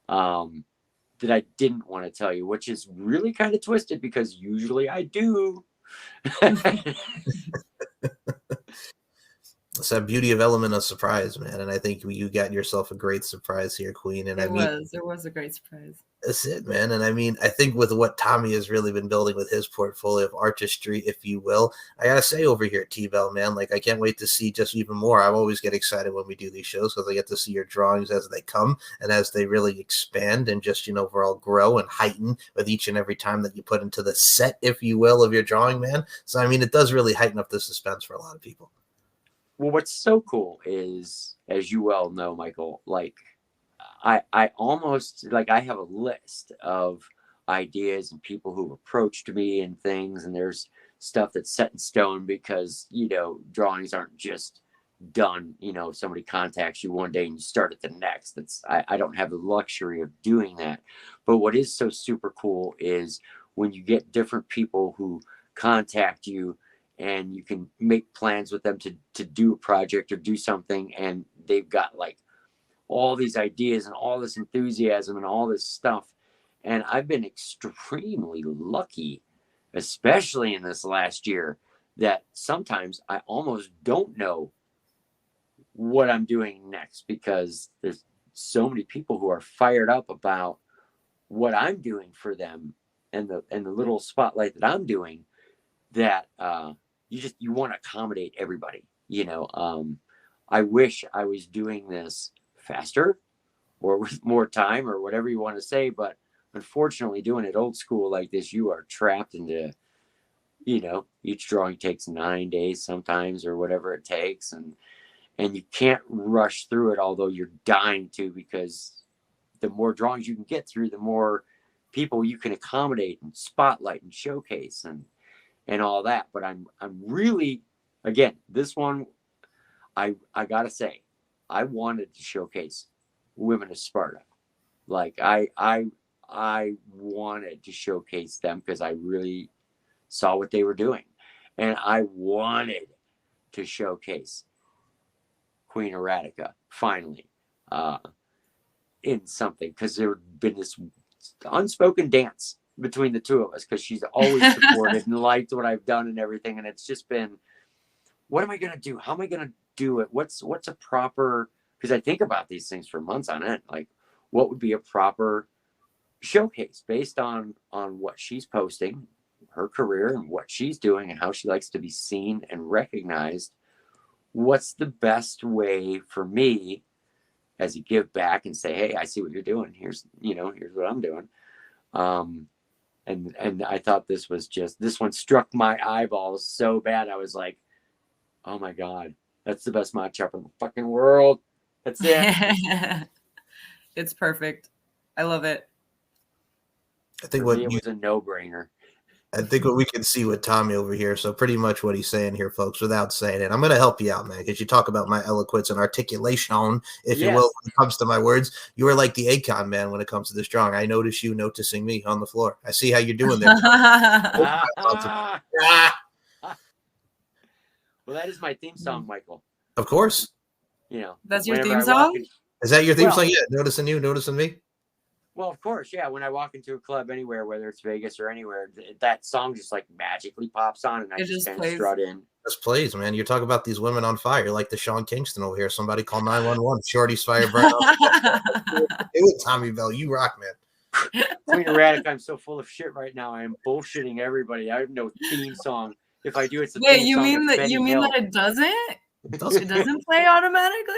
Speaker 2: that I didn't want to tell you, which is really kind of twisted because usually I do.
Speaker 3: It's that beauty of element of surprise, man. And I think you got yourself a great surprise here, Queen. And it
Speaker 4: was a great surprise.
Speaker 3: That's it, man. And I mean, I think with what Tommy has really been building with his portfolio of artistry, if you will, I gotta say over here at T-Bell, man, like I can't wait to see just even more. I always get excited when we do these shows because I get to see your drawings as they come and as they really expand and just, you know, overall grow and heighten with each and every time that you put into the set, if you will, of your drawing, man. So, I mean, it does really heighten up the suspense for a lot of people.
Speaker 2: Well, what's so cool is, as you well know, Michael, like I almost, like, I have a list of ideas and people who approached me and things, and there's stuff that's set in stone because, you know, drawings aren't just done. You know, if somebody contacts you one day and you start at the next, I don't have the luxury of doing that. But what is so super cool is when you get different people who contact you and you can make plans with them to do a project or do something, and they've got like all these ideas and all this enthusiasm and all this stuff. And I've been extremely lucky, especially in this last year, that sometimes I almost don't know what I'm doing next because there's so many people who are fired up about what I'm doing for them and the little spotlight that I'm doing, that you want to accommodate everybody. I wish I was doing this faster or with more time or whatever you want to say, but unfortunately doing it old school like this, you are trapped into, each drawing takes 9 days sometimes or whatever it takes, and you can't rush through it, although you're dying to, because the more drawings you can get through, the more people you can accommodate and spotlight and showcase and all that. But I'm really, again, this one, I gotta say, I wanted to showcase Women of Sparta. Like I wanted to showcase them because I really saw what they were doing, and I wanted to showcase Queen Arardika finally in something, because there had been this unspoken dance between the two of us, because she's always supported and liked what I've done and everything, and it's just been, what am I gonna do? How am I gonna do it? What's a proper, because I think about these things for months on end, like what would be a proper showcase based on what she's posting, her career and what she's doing and how she likes to be seen and recognized. What's the best way for me as a give back and say, hey, I see what you're doing. Here's what I'm doing. And I thought this one struck my eyeballs so bad. I was like, oh my God, that's the best matchup in the fucking world. That's it.
Speaker 4: It's perfect. I love it.
Speaker 3: I think
Speaker 2: it was a no-brainer.
Speaker 3: I think what we can see with Tommy over here. So pretty much what he's saying here, folks, without saying it, I'm going to help you out, man, because you talk about my eloquence and articulation, if you will, when it comes to my words. You are like the Akon man when it comes to this drawing. I notice you noticing me on the floor. I see how you're doing there.
Speaker 2: Well, that is my theme song, Michael.
Speaker 3: Of course.
Speaker 4: That's your theme song?
Speaker 3: Is that your theme song? Yeah, noticing you, noticing me.
Speaker 2: Well, of course, yeah. When I walk into a club anywhere, whether it's Vegas or anywhere, that song just like magically pops on, and I just kind of strut in.
Speaker 3: Just plays, man. You talk about these women on fire. You're like the Sean Kingston over here. Somebody call 911. Shorty's fire burn up. It Tommy Bell. You rock, man.
Speaker 2: Queen Arardika, I'm so full of shit right now. I am bullshitting everybody. I have no theme song. If I do, it's a theme song. Wait, you mean that
Speaker 4: it doesn't? It doesn't play automatically?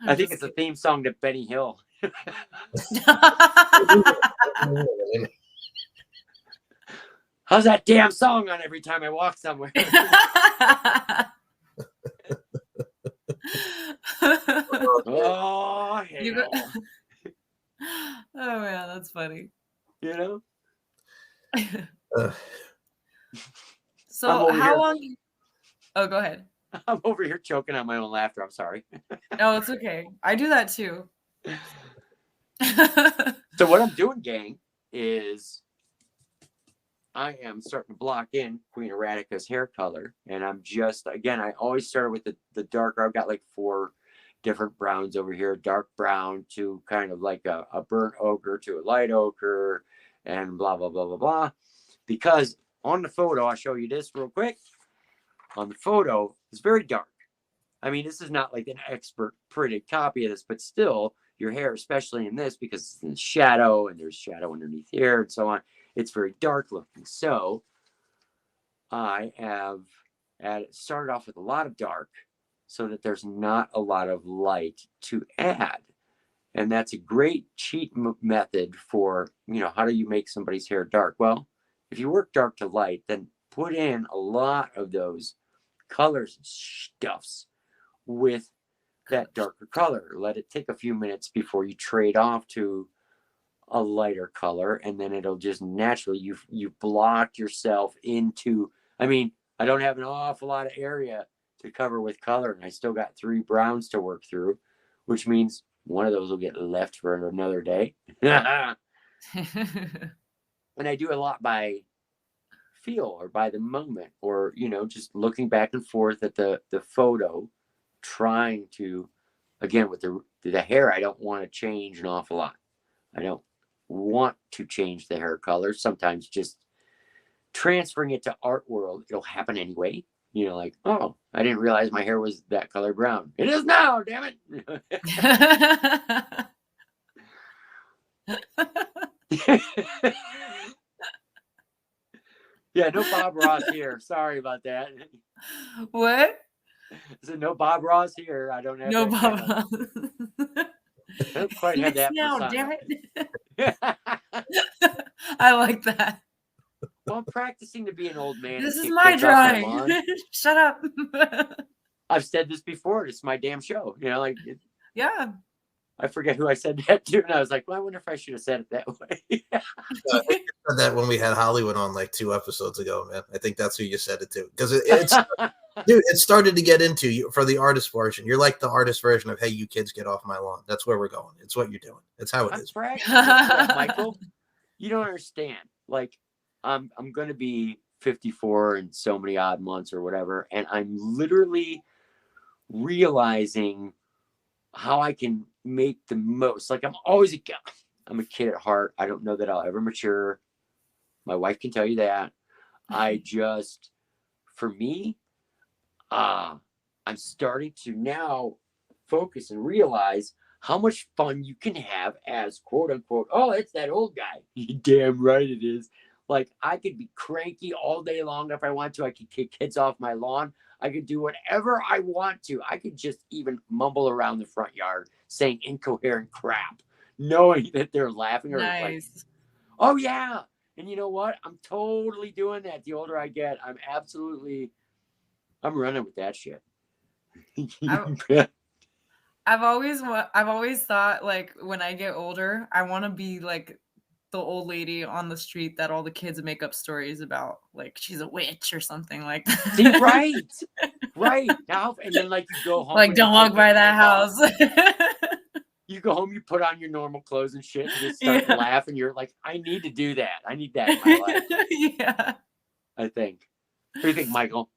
Speaker 2: I think it's a theme song to Benny Hill. How's that damn song on every time I walk somewhere? Oh, hell.
Speaker 4: Oh man, that's funny. So how long? Oh, go ahead.
Speaker 2: I'm over here choking on my own laughter. I'm sorry.
Speaker 4: No, it's okay. I do that too.
Speaker 2: So what I'm doing, gang, is I am starting to block in Queen Aradika's hair color. And I'm just, again, I always start with the darker. I've got like 4 different browns over here. Dark brown to kind of like a burnt ochre to a light ochre and blah, blah, blah, blah, blah. Because on the photo, I'll show you this real quick. On the photo, it's very dark. I mean, this is not like an expert printed copy of this, but still, your hair, especially in this, because it's in the shadow and there's shadow underneath here and so on, it's very dark looking. So I have started off with a lot of dark so that there's not a lot of light to add. And that's a great cheat method for, how do you make somebody's hair dark? Well, if you work dark to light, then put in a lot of those colors and stuffs with that darker color. Let it take a few minutes before you trade off to a lighter color, and then it'll just naturally, you've blocked yourself into, I mean, I don't have an awful lot of area to cover with color, and I still got 3 browns to work through, which means one of those will get left for another day. And I do a lot by feel or by the moment, or just looking back and forth at the photo, trying to, again, with the hair, I don't want to change an awful lot. I don't want to change the hair color. Sometimes just transferring it to art world, it'll happen anyway. you know, like, oh, I didn't realize my hair was that color brown. It is now, damn it. Yeah, no Bob Ross here. Sorry about that.
Speaker 4: What?
Speaker 2: I said no Bob Ross here. I don't have
Speaker 4: No,
Speaker 2: that
Speaker 4: Bob.
Speaker 2: kind of, I don't quite have that
Speaker 4: now,
Speaker 2: persona.
Speaker 4: damn it. I like that.
Speaker 2: Well, I'm practicing to be an old man.
Speaker 4: This
Speaker 2: and
Speaker 4: is
Speaker 2: kick
Speaker 4: my
Speaker 2: kids off my
Speaker 4: drawing.
Speaker 2: lawn.
Speaker 4: Shut up.
Speaker 2: I've said this before. It's my damn show. You know, like
Speaker 4: Yeah.
Speaker 2: I forget who I said that to, and I was like, well, I wonder if I should have said it that way.
Speaker 3: I said that when we had Hollywood on like 2 episodes ago, man. I think that's who you said it to. Because it's dude, it started to get into you for the artist version. You're like the artist version of "Hey, you kids, get off my lawn." That's where we're going. It's what you're doing. It's how it
Speaker 2: I'm
Speaker 3: is.
Speaker 2: practicing that, Michael. You don't understand. Like, I'm going to be 54 in so many odd months or whatever, and I'm literally realizing how I can make the most. Like, I'm a kid at heart. I don't know that I'll ever mature. My wife can tell you that. I just, for me, I'm starting to now focus and realize how much fun you can have as quote unquote, oh, it's that old guy. Damn right it is. Like, I could be cranky all day long if I want to. I could kick kids off my lawn. I could do whatever I want to. I could just even mumble around the front yard saying incoherent crap, knowing that they're laughing or like,
Speaker 4: Nice.
Speaker 2: oh yeah. And you know what? I'm totally doing that. The older I get, I'm running with that shit.
Speaker 4: I've always thought, like, when I get older, I want to be like the old lady on the street that all the kids make up stories about, like she's a witch or something like that.
Speaker 2: See, right now, and then like you go home,
Speaker 4: Like, don't walk by that house.
Speaker 2: You go home, you put on your normal clothes and shit, and just start laughing. You're like, I need to do that. I need that in my life.
Speaker 4: Yeah.
Speaker 2: I think. What do you think, Michael?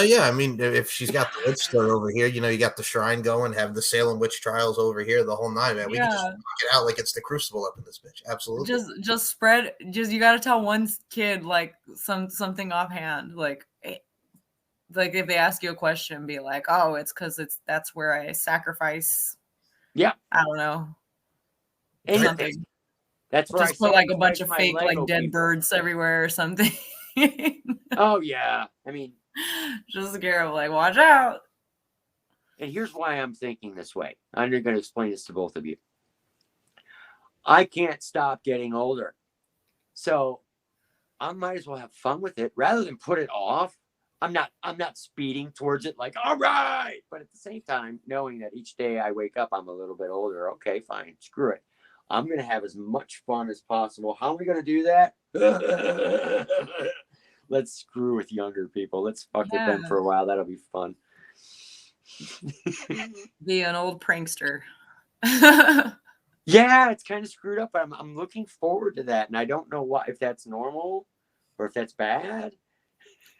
Speaker 3: Yeah, I mean, if she's got the witch story over here, you know, you got the shrine going, have the Salem witch trials over here, the whole nine, man. We can just knock it out like it's the Crucible up in this bitch. Absolutely.
Speaker 4: Just spread. You got to tell one kid like something offhand, like if they ask you a question, be like, oh, it's because that's where I sacrifice.
Speaker 2: Yeah.
Speaker 4: I don't know.
Speaker 2: Anything. That's where
Speaker 4: just put like a bunch of fake like dead birds everywhere or something.
Speaker 2: Oh yeah. I mean,
Speaker 4: just scare them, like, watch out.
Speaker 2: And here's why I'm thinking this way. I'm going to explain this to both of you. I can't stop getting older. So I might as well have fun with it rather than put it off. I'm not speeding towards it like, all right. But at the same time, knowing that each day I wake up, I'm a little bit older. Okay, fine. Screw it. I'm going to have as much fun as possible. How are we going to do that? Let's screw with younger people. Let's fuck with them for a while. That'll be fun.
Speaker 4: Be an old prankster.
Speaker 2: Yeah, it's kind of screwed up. I'm looking forward to that. And I don't know if that's normal or if that's bad.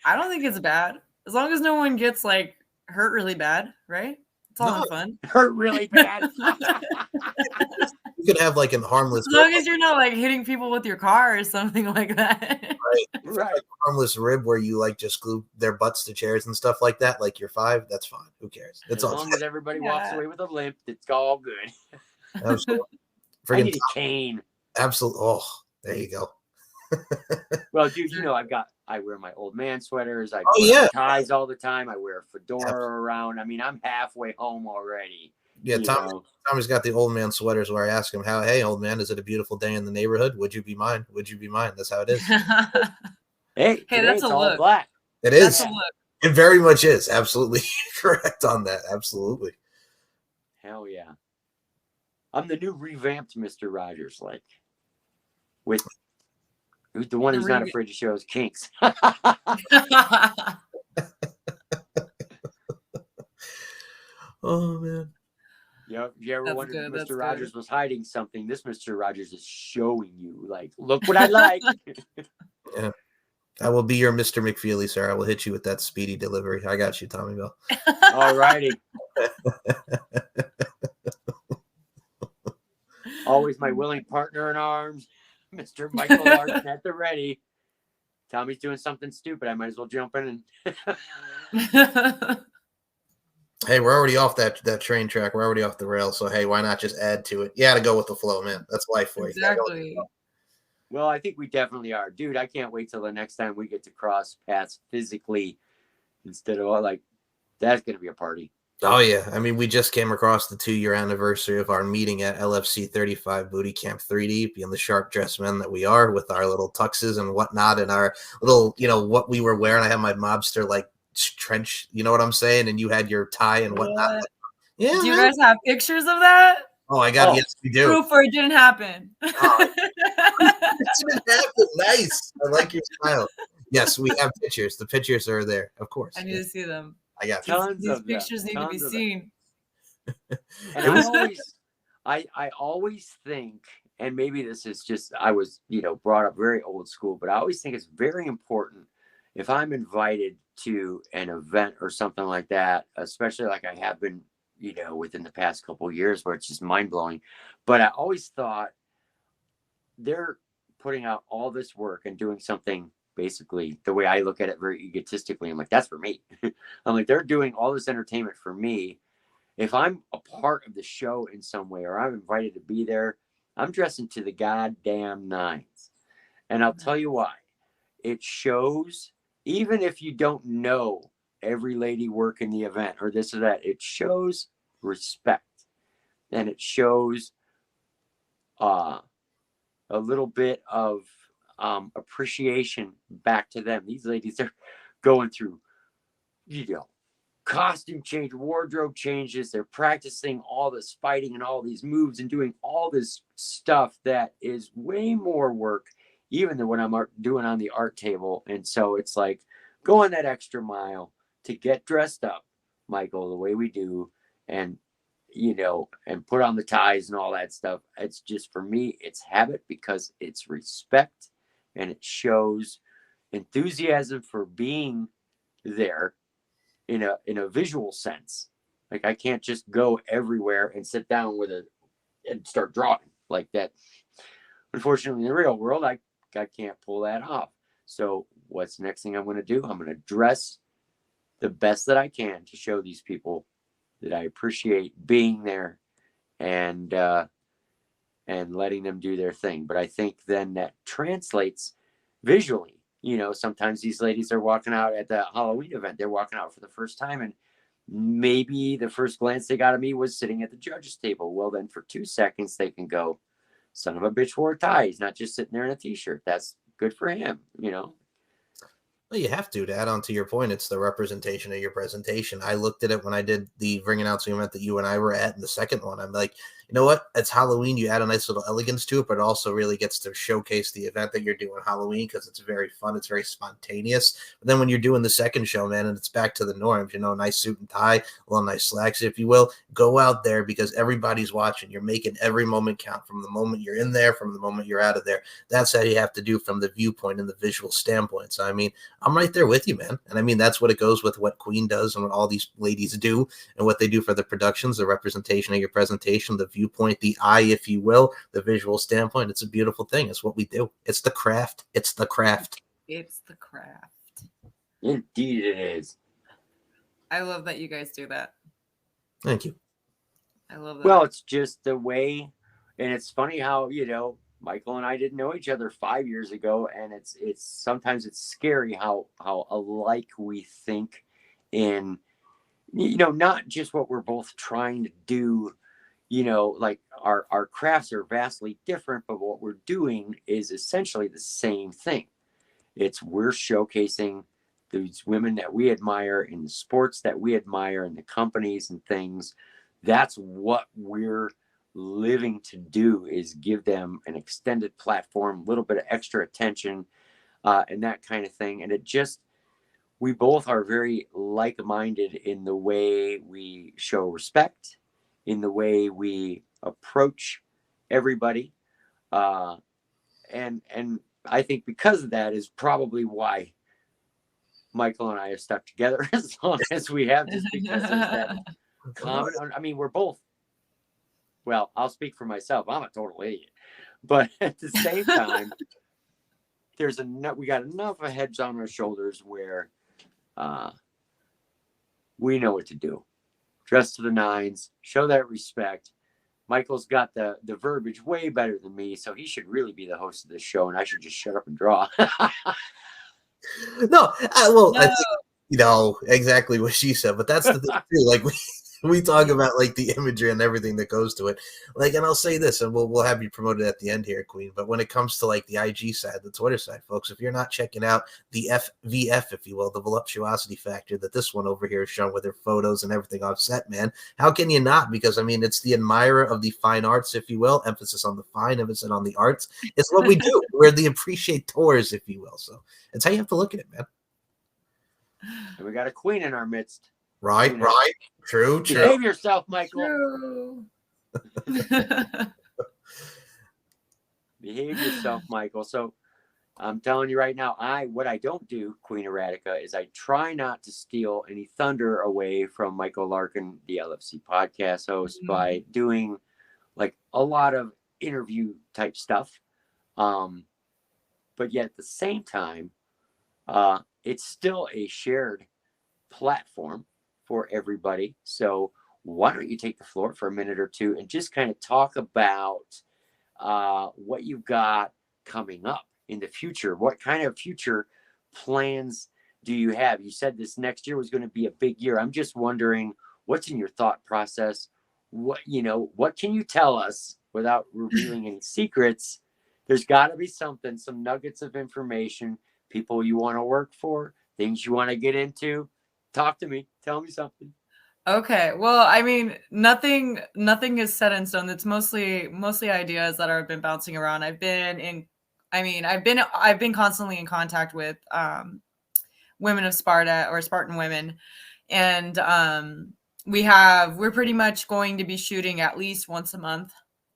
Speaker 4: I don't think it's bad. As long as no one gets like hurt really bad, right? It's all in fun.
Speaker 2: Hurt really bad.
Speaker 3: You could have like a harmless.
Speaker 4: As long as you're not like hitting people with your car or something like that.
Speaker 3: Right. Like harmless rib where you like just glue their butts to chairs and stuff like that. Like you're 5, that's fine. Who cares? It's
Speaker 2: as long as everybody walks away with a limp, it's all good.
Speaker 3: Absolutely.
Speaker 2: I need a cane.
Speaker 3: Absolutely. Oh, there you go.
Speaker 2: Well, dude, you know, I wear my old man sweaters. I wear ties all the time. I wear a fedora around. I mean, I'm halfway home already.
Speaker 3: Yeah, Tommy's got the old man sweaters where I ask him, hey, old man, is it a beautiful day in the neighborhood? Would you be mine? Would you be mine? That's how it is.
Speaker 2: Hey,
Speaker 4: that's a look.
Speaker 2: Black.
Speaker 3: It is. It very much is. Absolutely correct on that. Absolutely.
Speaker 2: Hell yeah. I'm the new revamped Mr. Rogers, like with the one who's not afraid to show his kinks.
Speaker 3: Oh man.
Speaker 2: Yeah, if you ever wondered if Mr. Rogers was hiding something, this Mr. Rogers is showing you, like, look what I like.
Speaker 3: Yeah. I will be your Mr. McFeely, sir. I will hit you with that speedy delivery. I got you, Tommy Bell.
Speaker 2: All righty. Always my willing partner in arms, Mr. Michael Larson at the ready. Tommy's doing something stupid. I might as well jump in and
Speaker 3: Hey, we're already off that train track. We're already off the rail. So hey, why not just add to it? You got to go with the flow, man. That's life for you. You gotta go with the
Speaker 4: Exactly.
Speaker 3: flow.
Speaker 2: Well, I think we definitely are. Dude, I can't wait till the next time we get to cross paths physically instead of like, that's going to be a party.
Speaker 3: Oh yeah, I mean, we just came across the 2-year anniversary of our meeting at LFC 35 Booty Camp 3D, being the sharp dressed men that we are, with our little tuxes and whatnot, and our little, what we were wearing. I had my mobster like trench, you know what I'm saying, and you had your tie and whatnot.
Speaker 4: What?
Speaker 3: Yeah,
Speaker 4: Do you
Speaker 3: man.
Speaker 4: guys have pictures of that?
Speaker 3: Oh my God,
Speaker 2: Oh.
Speaker 3: yes, we do.
Speaker 4: Proof or it didn't happen.
Speaker 3: Oh, it happened. Nice. I like your style. Yes, we have pictures. The pictures are there, of course.
Speaker 4: I need to see them.
Speaker 3: I got you.
Speaker 2: Tons
Speaker 4: These
Speaker 2: of them.
Speaker 4: pictures need to be
Speaker 2: Tons of them.
Speaker 4: seen.
Speaker 2: And I always think, and maybe this is just, I was, brought up very old school, but I always think it's very important if I'm invited to an event or something like that, especially like I have been, within the past couple of years, where it's just mind blowing. But I always thought they're putting out all this work and doing something, basically the way I look at it very egotistically. I'm like, that's for me. I'm like, they're doing all this entertainment for me. If I'm a part of the show in some way, or I'm invited to be there, I'm dressing to the goddamn nines. And I'll tell you why. It shows, even if you don't know every lady working the event or this or that, it shows respect. And it shows a little bit of appreciation back to them. These ladies are going through, costume change, wardrobe changes. They're practicing all this fighting and all these moves and doing all this stuff that is way more work even than what I'm doing on the art table. And so it's like going that extra mile to get dressed up, Michael, the way we do, and and put on the ties and all that stuff. It's just, for me, it's habit, because it's respect and it shows enthusiasm for being there in a visual sense. Like, I can't just go everywhere and sit down and start drawing like that. Unfortunately, in the real world, I can't pull that off. So what's the next thing I'm going to do? I'm going to dress the best that I can to show these people that I appreciate being there and letting them do their thing. But I think then that translates visually. Sometimes these ladies are walking out at the Halloween event. They're walking out for the first time, and maybe the first glance they got of me was sitting at the judges' table. Well, then for 2 seconds, they can go, son of a bitch wore a tie. He's not just sitting there in a t-shirt. That's good for him,
Speaker 3: Well, you have to add on to your point. It's the representation of your presentation. I looked at it when I did the ring announcing event that you and I were at, and the second one, I'm like, you know what? It's Halloween. You add a nice little elegance to it, but it also really gets to showcase the event that you're doing Halloween, because it's very fun. It's very spontaneous. But then when you're doing the second show, man, and it's back to the norms, nice suit and tie, a little nice slacks, if you will, go out there, because everybody's watching. You're making every moment count, from the moment you're in there, from the moment you're out of there. That's how you have to do from the viewpoint and the visual standpoint. So, I mean, I'm right there with you, man. And I mean, that's what it goes with what Queen does and what all these ladies do and what they do for the productions, the representation of your presentation, the viewpoint, the eye, if you will, the visual standpoint. It's a beautiful thing. It's what we do. It's the craft. It's the craft.
Speaker 4: It's the craft.
Speaker 2: Indeed it is.
Speaker 4: I love that you guys do that.
Speaker 3: Thank you.
Speaker 4: I love that.
Speaker 2: Well, it's just the way, and it's funny how, Michael and I didn't know each other 5 years ago, and it's sometimes it's scary how alike we think in, not just what we're both trying to do, like our crafts are vastly different, but what we're doing is essentially the same thing. We're showcasing these women that we admire in the sports that we admire in the companies and things. That's what we're living to do, is give them an extended platform, a little bit of extra attention, and that kind of thing. And we both are very like-minded in the way we show respect, in the way we approach everybody. And I think because of that is probably why Michael and I have stuck together as long as we have, just because there's that common, I mean, we're both, well, I'll speak for myself. I'm a total idiot. But at the same time, we got enough of heads on our shoulders where we know what to do. Dress to the nines, show that respect. Michael's got the verbiage way better than me, so he should really be the host of this show, and I should just shut up and draw.
Speaker 3: No, I
Speaker 4: No.
Speaker 3: think exactly what she said, but that's the thing too. Like we talk about like the imagery and everything that goes to it. Like, and I'll say this, and we'll have you promoted at the end here, Queen. But when it comes to like the IG side, the Twitter side, folks, if you're not checking out the FVF, if you will, the voluptuosity factor that this one over here is showing with her photos and everything offset, man, how can you not? Because I mean, it's the admirer of the fine arts, if you will, emphasis on the fine, emphasis on the arts. It's what we do. We're the appreciators, if you will. So it's how you have to look at it, man.
Speaker 2: And we got a queen in our midst.
Speaker 3: Right. True.
Speaker 2: Behave yourself, Michael.
Speaker 4: True.
Speaker 2: Behave yourself, Michael. So I'm telling you right now, what I don't do, Queen Arardika, is I try not to steal any thunder away from Michael Larkin, the LFC podcast host, by doing like a lot of interview type stuff. But yet at the same time, it's still a shared platform for everybody. So why don't you take the floor for a minute or two and just kind of talk about what you've got coming up in the future? What kind of future plans do you have? You said this next year was going to be a big year. I'm just wondering what's in your thought process. What can you tell us without revealing any secrets? There's got to be something, some nuggets of information, people you want to work for, things you want to get into. Talk to me. Tell me something.
Speaker 4: Okay. Well, I mean, nothing is set in stone. It's mostly ideas that have been bouncing around. I've been constantly in contact with women of Sparta or Spartan women, and we're pretty much going to be shooting at least once a month,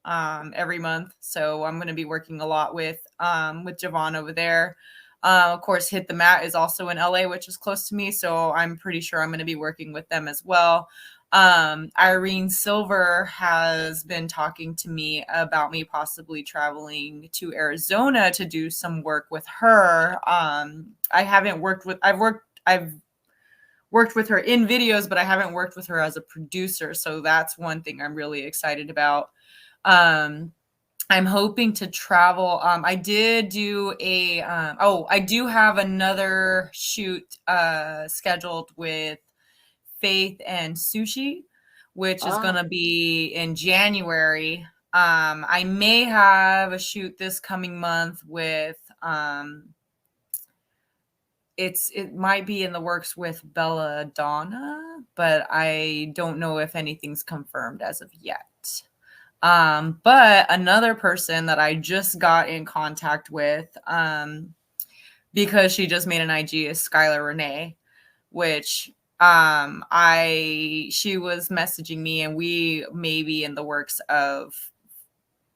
Speaker 4: every month. So I'm going to be working a lot with Javon over there. Of course, Hit the Mat is also in LA, which is close to me. So I'm pretty sure I'm going to be working with them as well. Irene Silver has been talking to me about me possibly traveling to Arizona to do some work with her. I've worked with her in videos, but I haven't worked with her as a producer. So that's one thing I'm really excited about. I'm hoping to travel. I did do I do have another shoot scheduled with Faith and Sushi, which is going to be in January. I may have a shoot this coming month with it might be in the works with Belladonna, but I don't know if anything's confirmed as of yet. But another person that I just got in contact with, because she just made an IG, is Skylar Renee, which she was messaging me, and we may be in the works of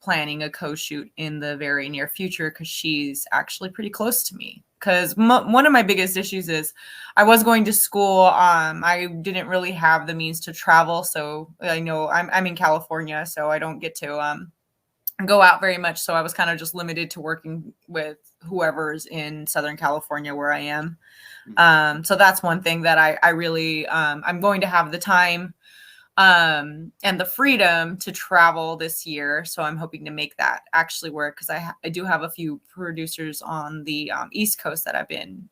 Speaker 4: planning a co-shoot in the very near future, because she's actually pretty close to me. Because one of my biggest issues is I was going to school. I didn't really have the means to travel. So I know I'm in California, so I don't get to go out very much. So I was kind of just limited to working with whoever's in Southern California where I am. So that's one thing that I really, I'm going to have the time and the freedom to travel this year. So I'm hoping to make that actually work, because I do have a few producers on the East Coast that have been,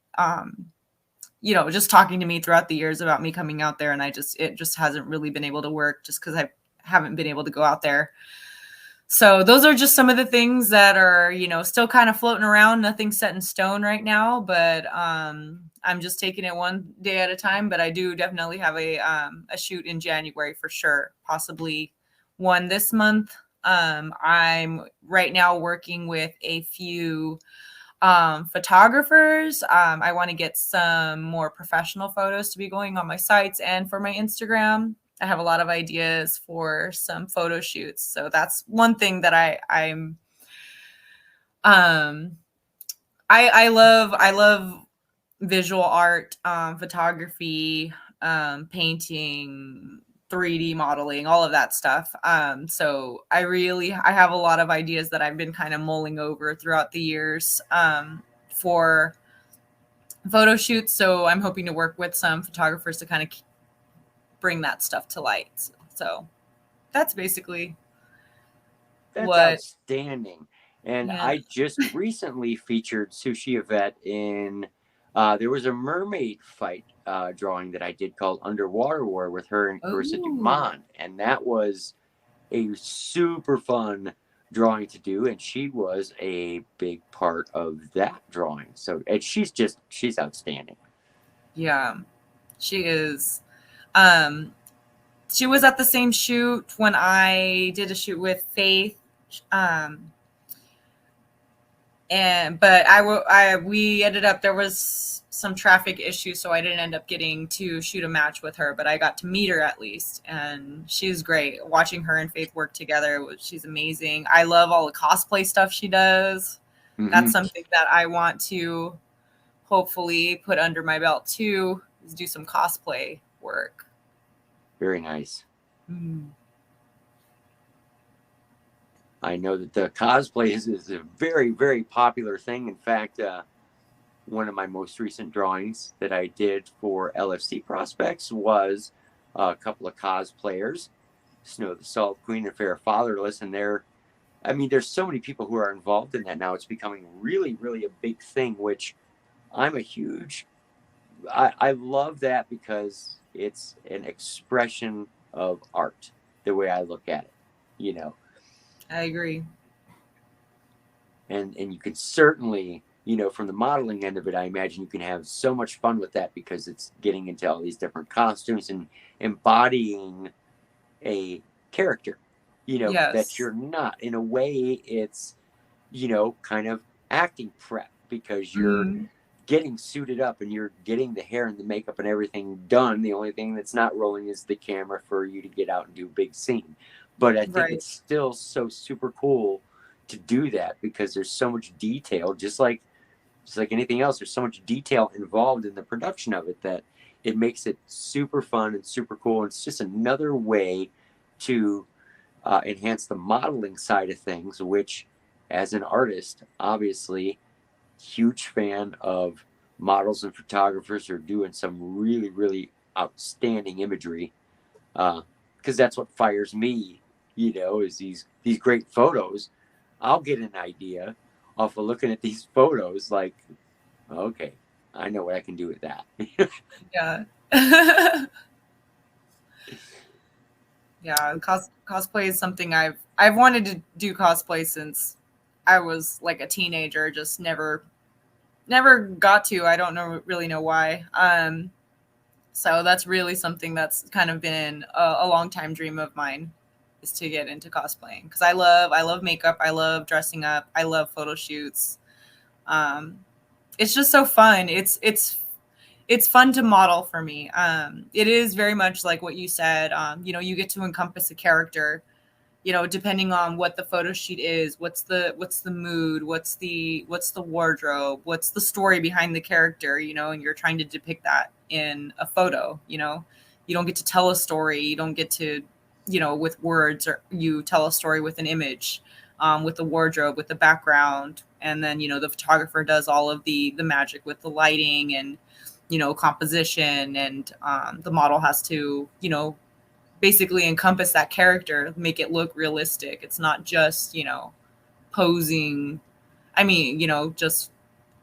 Speaker 4: just talking to me throughout the years about me coming out there. And it just hasn't really been able to work just because I haven't been able to go out there. So those are just some of the things that are, still kind of floating around. Nothing set in stone right now, but I'm just taking it one day at a time. But I do definitely have a shoot in January for sure, possibly one this month. I'm right now working with a few photographers. I want to get some more professional photos to be going on my sites and for my Instagram. I have a lot of ideas for some photo shoots. So that's one thing that I love visual art, photography, painting, 3D modeling, all of that stuff. So I have a lot of ideas that I've been kind of mulling over throughout the years for photo shoots. So I'm hoping to work with some photographers to kind of bring that stuff to light. So that's basically
Speaker 2: That's
Speaker 4: what.
Speaker 2: outstanding. And
Speaker 4: Yeah.
Speaker 2: I just recently featured Sushi Yvette in, there was a mermaid fight drawing that I did called Underwater War with her and Carissa
Speaker 4: Ooh.
Speaker 2: Dumont. And that was a super fun drawing to do. And she was a big part of that drawing. So, and she's outstanding.
Speaker 4: Yeah, she is. She was at the same shoot when I did a shoot with Faith. We ended up, there was some traffic issues, so I didn't end up getting to shoot a match with her, but I got to meet her at least, and she's great. Watching her and Faith work together, she's amazing. I love all the cosplay stuff she does. That's something that I want to hopefully put under my belt too, is do some cosplay work.
Speaker 2: Very nice.
Speaker 4: Mm.
Speaker 2: I know that the cosplay is a very, very popular thing. In fact, one of my most recent drawings that I did for LFC Prospects was a couple of cosplayers, Snow the Salt Queen and Fair Fatherless. And there's so many people who are involved in that now. It's becoming really, really a big thing, which I'm a huge, I love that because it's an expression of art, the way I look at it, you know.
Speaker 4: I agree.
Speaker 2: And you can certainly, you know, from the modeling end of it, I imagine you can have so much fun with that because it's getting into all these different costumes and embodying a character, you know, that you're not. In a way, it's, you know, kind of acting prep because you're getting suited up and you're getting the hair and the makeup and everything done. The only thing that's not rolling is the camera for you to get out and do a big scene. But I think it's still so super cool to do that because there's so much detail, just like anything else. There's so much detail involved in the production of it that it makes it super fun and super cool. And it's just another way to enhance the modeling side of things, which as an artist, obviously, huge fan of models and photographers who are doing some really, really outstanding imagery. Because that's what fires me, you know, is these great photos. I'll get an idea off of looking at these photos like, okay, I know what I can do with that.
Speaker 4: Yeah. Yeah, cosplay is something I've wanted to do cosplay since I was like a teenager, just never got to. I don't really know why. So that's really something that's kind of been a long time dream of mine, is to get into cosplaying, because I love makeup, I love dressing up, I love photo shoots. It's just so fun. It's fun to model for me. It is very much like what you said. You know, you get to encompass a character, you know, depending on what the photo shoot is, what's the mood, what's the wardrobe, what's the story behind the character, you know, and you're trying to depict that in a photo. You know, you don't get to tell a story, you don't get to, you know, with words, or you tell a story with an image, with the wardrobe, with the background, and then, you know, the photographer does all of the magic with the lighting and, you know, composition, and the model has to, you know, basically encompass that character, make it look realistic. It's not just, you know, posing. I mean, you know, just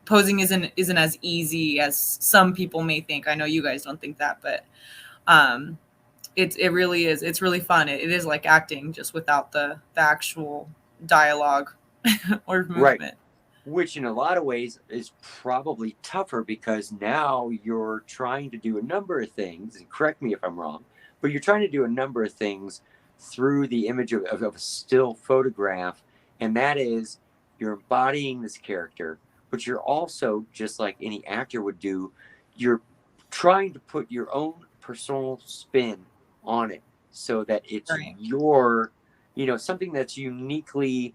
Speaker 4: posing isn't as easy as some people may think. I know you guys don't think that, but it really is. It's really fun. It is like acting, just without the actual dialogue or movement.
Speaker 2: Right. Which in a lot of ways is probably tougher because now you're trying to do a number of things, and correct me if I'm wrong, but you're trying to do a number of things through the image of a still photograph. And that is, you're embodying this character, but you're also, just like any actor would do, you're trying to put your own personal spin on it so that it's your, you know, something that's uniquely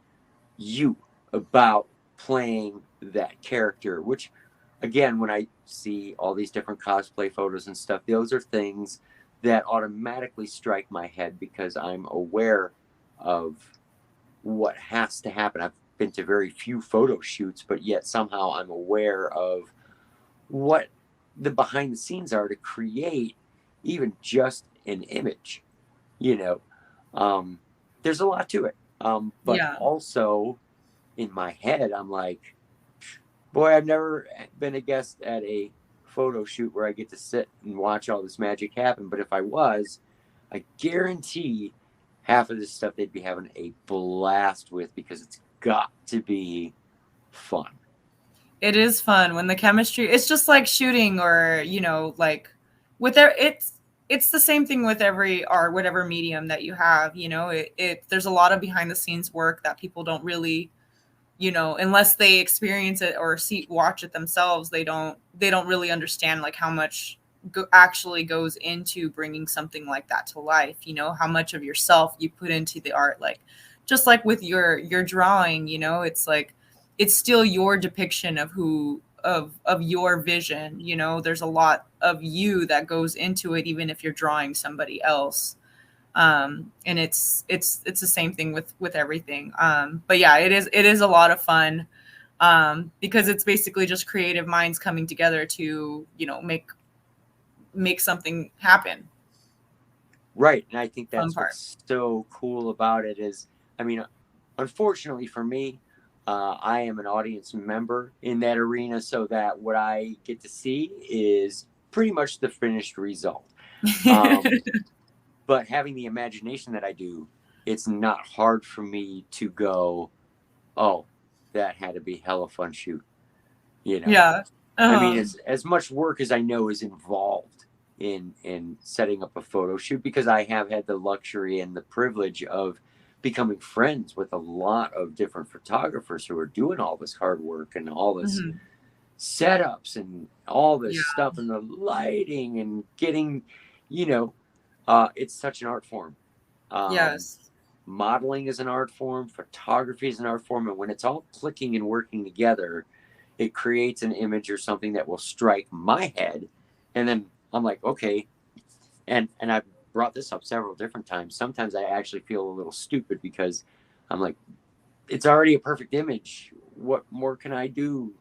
Speaker 2: you about playing that character. Which, again, when I see all these different cosplay photos and stuff, those are things that automatically strike my head because I'm aware of what has to happen. I've been to very few photo shoots, but yet somehow I'm aware of what the behind the scenes are to create even just an image, you know. There's a lot to it. But
Speaker 4: Yeah.
Speaker 2: also in my head, I'm like, boy, I've never been a guest at a photo shoot where I get to sit and watch all this magic happen. But if I was, I guarantee half of this stuff they'd be having a blast with, because it's got to be fun.
Speaker 4: It is fun when the chemistry, it's just like shooting, or, you know, like with their, it's the same thing with every art, whatever medium that you have, you know, there's a lot of behind the scenes work that people don't really, you know, unless they experience it or watch it themselves, they don't really understand like how much actually goes into bringing something like that to life, you know, how much of yourself you put into the art. Like just like with your drawing, you know, it's like it's still your depiction of who of your vision, you know, there's a lot of you that goes into it, even if you're drawing somebody else. And it's the same thing with everything. But yeah, it is a lot of fun, because it's basically just creative minds coming together to, you know, make something happen.
Speaker 2: Right. And I think
Speaker 4: Fun
Speaker 2: that's
Speaker 4: part.
Speaker 2: what's so cool about it is, I mean, unfortunately for me, I am an audience member in that arena, so that what I get to see is pretty much the finished result. But having the imagination that I do, it's not hard for me to go, oh, that had to be hella fun shoot. You know,
Speaker 4: Yeah.
Speaker 2: I mean, it's as much work as I know is involved in setting up a photo shoot, because I have had the luxury and the privilege of becoming friends with a lot of different photographers who are doing all this hard work and all this setups and all this stuff, and the lighting and getting, you know, it's such an art form.
Speaker 4: Yes.
Speaker 2: Modeling is an art form, photography is an art form, and when it's all clicking and working together, it creates an image or something that will strike my head. And then I'm like, okay. And I've brought this up several different times. Sometimes I actually feel a little stupid, because I'm like, it's already a perfect image. What more can I do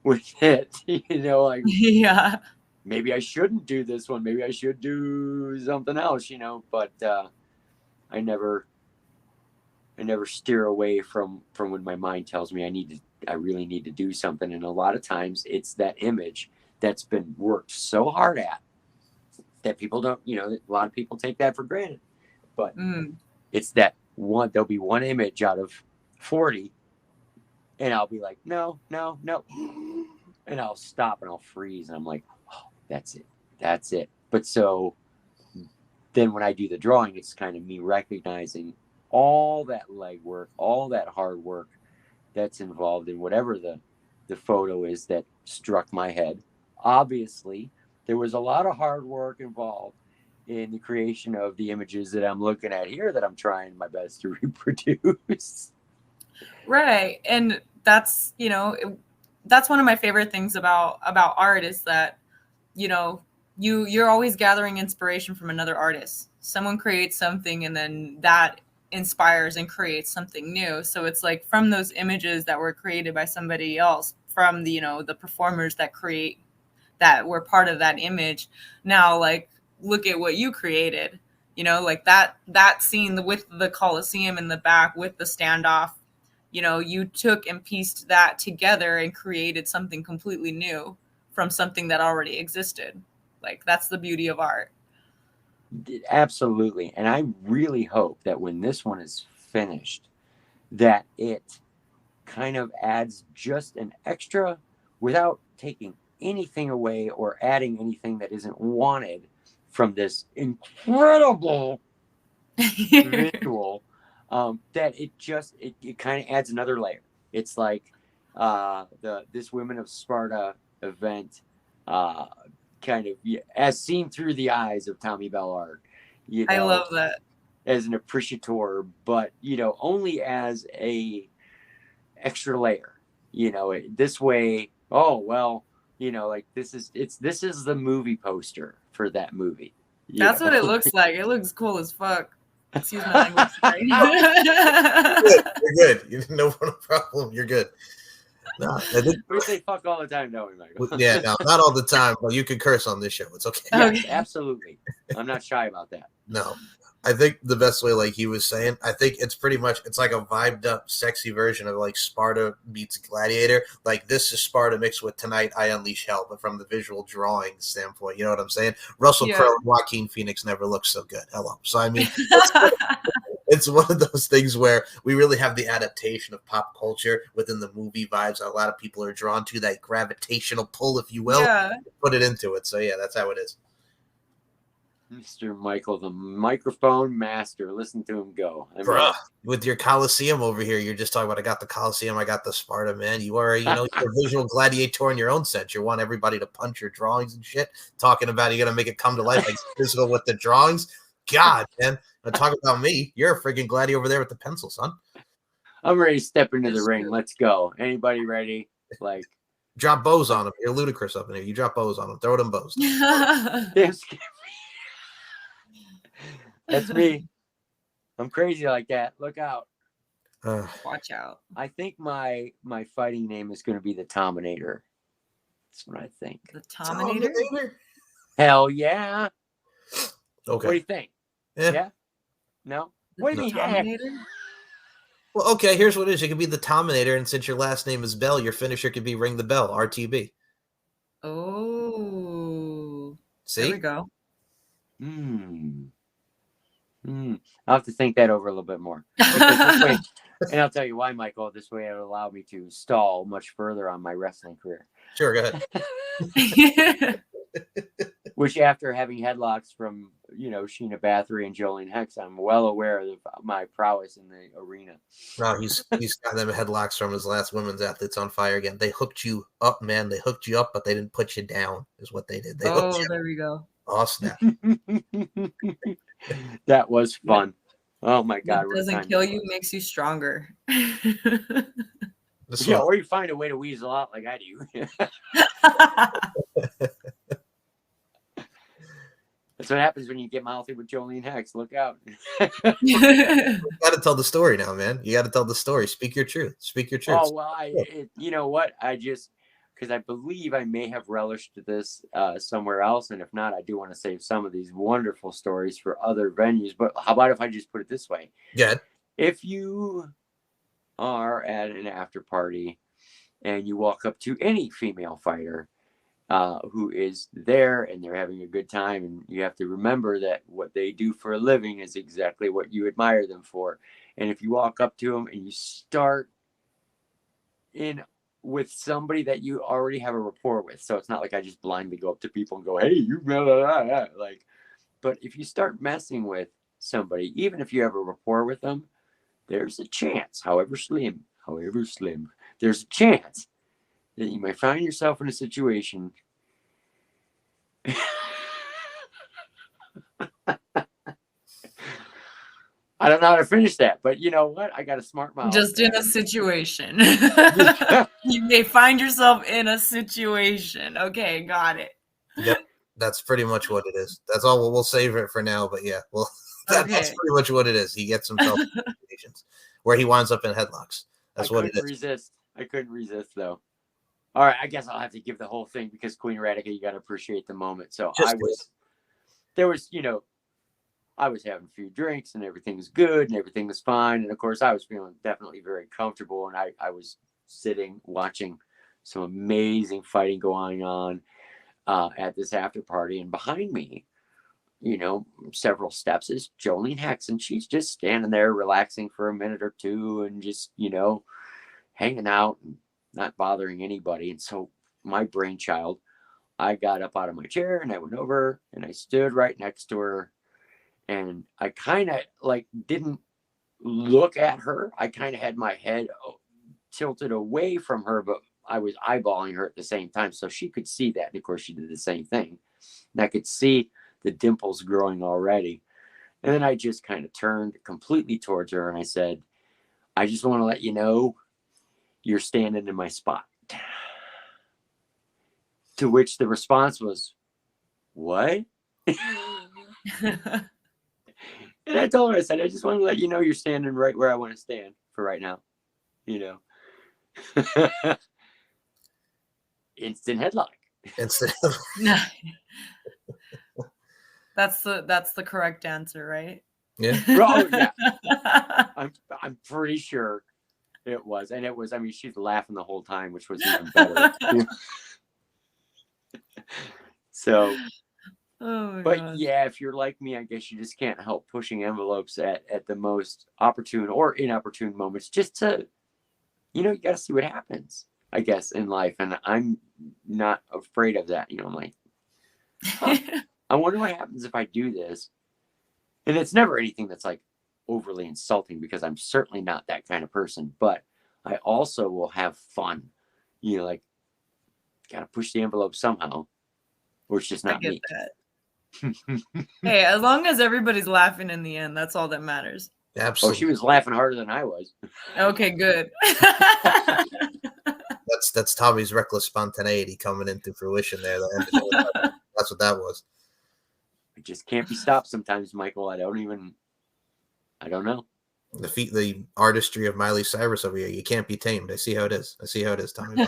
Speaker 2: with it? You know, like,
Speaker 4: Yeah.
Speaker 2: maybe I shouldn't do this one. Maybe I should do something else, you know, but I never steer away from when my mind tells me I really need to do something. And a lot of times it's that image that's been worked so hard at that people don't, you know, a lot of people take that for granted. But it's that one, there'll be one image out of 40, and I'll be like, no. And I'll stop and I'll freeze. And I'm like, oh, that's it. But so then when I do the drawing, it's kind of me recognizing all that legwork, all that hard work that's involved in whatever the photo is that struck my head. Obviously, there was a lot of hard work involved in the creation of the images that I'm looking at here that I'm trying my best to reproduce.
Speaker 4: Right. And that's, you know, that's one of my favorite things about art is that, you know, you're always gathering inspiration from another artist. Someone creates something and then that inspires and creates something new. So it's like from those images that were created by somebody else, from the, you know, the performers that were part of that image. Now, like, look at what you created, you know, like that scene with the Colosseum in the back with the standoff, you know, you took and pieced that together and created something completely new from something that already existed. Like, that's the beauty of art.
Speaker 2: Absolutely. And I really hope that when this one is finished, that it kind of adds just an extra, without taking anything away or adding anything that isn't wanted from this incredible visual, that it kind of adds another layer. It's like this Women of Sparta event, kind of as seen through the eyes of Tommy Bellard, you know,
Speaker 4: I love that,
Speaker 2: as an appreciator, but, you know, only as a extra layer, you know, this way. Oh, well, you know, like this is the movie poster for that movie.
Speaker 4: That's what it looks like. It looks cool as fuck. Excuse my language.
Speaker 3: You're good. No problem. You're good. No, I think,
Speaker 2: We say fuck all the time, don't we, Michael?
Speaker 3: yeah, no, not all the time, but you can curse on this show. It's okay.
Speaker 2: Yes,
Speaker 4: Okay.
Speaker 2: absolutely. I'm not shy about that.
Speaker 3: No, I think the best way, like he was saying, I think it's pretty much, it's like a vibed up, sexy version of like Sparta meets Gladiator. Like this is Sparta mixed with Tonight I Unleash Hell, but from the visual drawing standpoint, you know what I'm saying? Russell
Speaker 4: Yeah.
Speaker 3: Crowe and Joaquin Phoenix never looked so good. Hello. So I mean, it's one of those things where we really have the adaptation of pop culture within the movie vibes that a lot of people are drawn to, that gravitational pull, if you will,
Speaker 4: Yeah.
Speaker 3: put it into it. So yeah, that's how it is.
Speaker 2: Mr. Michael, the microphone master. Listen to him go. I mean,
Speaker 3: Bruh, with your Coliseum over here, you're just talking about, I got the Coliseum, I got the Sparta, man. You are, you're a visual gladiator in your own sense. You want everybody to punch your drawings and shit, talking about you got to make it come to life, like physical with the drawings. God, man. Talk about me. You're a freaking gladiator over there with the pencil, son.
Speaker 2: I'm ready to step into the
Speaker 4: It's
Speaker 2: ring.
Speaker 4: true.
Speaker 2: Let's go. Anybody ready? Like,
Speaker 3: Drop bows on him. You're ludicrous up in here. You drop bows on him. Throw them bows.
Speaker 2: damn, that's me. I'm crazy like that. Look out.
Speaker 4: Watch out.
Speaker 2: I think my fighting name is going to be the Tominator. That's what I think.
Speaker 4: The Tominator?
Speaker 2: Hell yeah.
Speaker 3: Okay.
Speaker 2: What do you think?
Speaker 3: Yeah.
Speaker 2: Yeah? No? What do you mean? Yeah?
Speaker 4: Tominator?
Speaker 3: Well, okay, here's what it is. You could be the Tominator, and since your last name is Bell, your finisher could be Ring the Bell, RTB.
Speaker 4: Oh.
Speaker 3: See?
Speaker 4: There we go.
Speaker 2: I'll have to think that over a little bit more. This way, and I'll tell you why, Michael. This way it'll allow me to stall much further on my wrestling career.
Speaker 3: Sure, go ahead.
Speaker 2: Which, after having headlocks from, Sheena Bathory and Jolene Hex, I'm well aware of my prowess in the arena.
Speaker 3: No, he's got them headlocks from his last women's athletes on fire again. They hooked you up, man. They hooked you up, but they didn't put you down, is what they did. They hooked you.
Speaker 4: There we go.
Speaker 3: Oh, snap.
Speaker 2: That was fun. Oh my God.
Speaker 4: What doesn't kill you makes you stronger.
Speaker 2: Yeah, or you find a way to weasel out like I do. That's what happens when you get mouthy with Jolene Hex. Look out.
Speaker 3: You got to tell the story now, man. You got to tell the story. Speak your truth. Speak your truth.
Speaker 2: Oh, well, you know what? Because I believe I may have relished this somewhere else. And if not, I do want to save some of these wonderful stories for other venues. But how about if I just put it this way?
Speaker 3: Yeah.
Speaker 2: If you are at an after party and you walk up to any female fighter who is there and they're having a good time, and you have to remember that what they do for a living is exactly what you admire them for. And if you walk up to them and you start in with somebody that you already have a rapport with, so it's not like I just blindly go up to people and go, hey, you blah, blah, blah, blah. Like, but if you start messing with somebody, even if you have a rapport with them, there's a chance, however slim, there's a chance that you might find yourself in a situation I don't know how to finish that, but you know what? I got a smart mouth.
Speaker 4: Just in a situation. You may find yourself in a situation. Okay, got it.
Speaker 3: Yep. That's pretty much what it is. That's all. We'll save it for now, but yeah, well, that's pretty much what it is. He gets himself in situations where he winds up in headlocks. That's what it is.
Speaker 2: I couldn't resist, though. All right, I guess I'll have to give the whole thing because Queen Arardika, you got to appreciate the moment. So I was having a few drinks and everything was good and everything was fine. And of course, I was feeling definitely very comfortable. And I was sitting watching some amazing fighting going on at this after party. And behind me, several steps is Jolene Hex. And she's just standing there relaxing for a minute or two and just, hanging out and not bothering anybody. And so my brainchild, I got up out of my chair and I went over and I stood right next to her. And I kind of didn't look at her. I kind of had my head tilted away from her, but I was eyeballing her at the same time. So she could see that. And of course, she did the same thing. And I could see the dimples growing already. And then I just kind of turned completely towards her and I said, I just want to let you know you're standing in my spot. To which the response was, what? And I told her, I said, I just want to let you know you're standing right where I want to stand for right now. instant headlock.
Speaker 3: instead of
Speaker 4: That's the correct answer, right?
Speaker 3: yeah.
Speaker 2: Oh yeah, I'm pretty sure it was, and it was. I mean, she's laughing the whole time, which was even better. So,
Speaker 4: Oh my
Speaker 2: but
Speaker 4: God.
Speaker 2: yeah, if you're like me, I guess you just can't help pushing envelopes at the most opportune or inopportune moments, just to, you got to see what happens, I guess, in life. And I'm not afraid of that. I'm like, huh, I wonder what happens if I do this. And it's never anything that's like overly insulting, because I'm certainly not that kind of person. But I also will have fun. Like, got to push the envelope somehow, or it's just
Speaker 4: I
Speaker 2: not
Speaker 4: get
Speaker 2: me.
Speaker 4: that. Hey, as long as everybody's laughing in the end, that's all that matters.
Speaker 2: Oh,
Speaker 3: Absolutely.
Speaker 2: she was laughing harder than I was.
Speaker 4: Okay, good.
Speaker 3: That's Tommy's reckless spontaneity coming into fruition there. That's what that was.
Speaker 2: It just can't be stopped sometimes, Michael. I don't know.
Speaker 3: The artistry of Miley Cyrus over here. You can't be tamed. I see how it is, Tommy.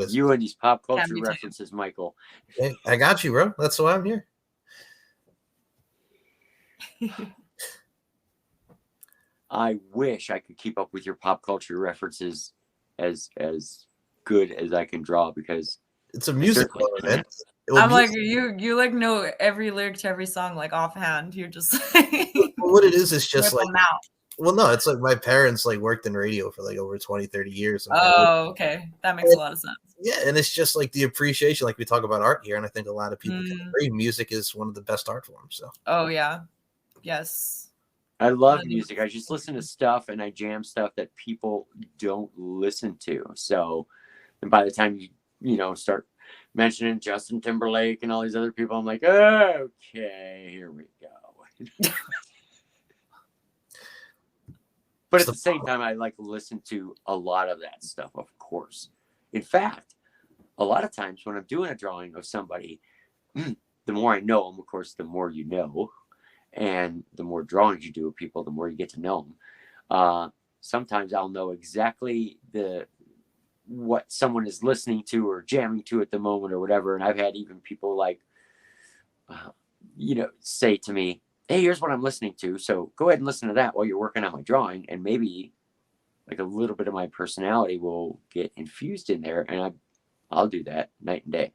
Speaker 2: You and these pop
Speaker 4: Can't
Speaker 2: culture
Speaker 4: be tamed.
Speaker 2: references, Michael.
Speaker 3: Hey, I got you, bro. That's why I'm here.
Speaker 2: I wish I could keep up with your pop culture references as good as I can draw, because
Speaker 3: It's a musical
Speaker 2: certainly
Speaker 3: event.
Speaker 2: can't.
Speaker 3: Well,
Speaker 4: I'm like, you like know every lyric to every song like offhand. You're just like,
Speaker 3: what it is just
Speaker 4: rip
Speaker 3: like,
Speaker 4: them out.
Speaker 3: well, no, it's like my parents like worked in radio for like over 20, 30 years. And
Speaker 4: Oh, okay. That makes a lot of sense.
Speaker 3: yeah, and it's just like the appreciation, like we talk about art here, and I think a lot of people can agree music is one of the best art forms. So
Speaker 4: Oh yeah. Yes.
Speaker 2: I love music. I just listen to stuff and I jam stuff that people don't listen to. So, and by the time you start mentioning Justin Timberlake and all these other people, I'm like, okay, here we go. But at the same time, I like to listen to a lot of that stuff, of course. In fact, a lot of times when I'm doing a drawing of somebody, the more I know them, of course, the more you know. And the more drawings you do of people, the more you get to know them. Sometimes I'll know exactly what someone is listening to or jamming to at the moment or whatever. And I've had even people like, say to me, hey, here's what I'm listening to. So go ahead and listen to that while you're working on my drawing. And maybe like a little bit of my personality will get infused in there. And I'll do that night and day.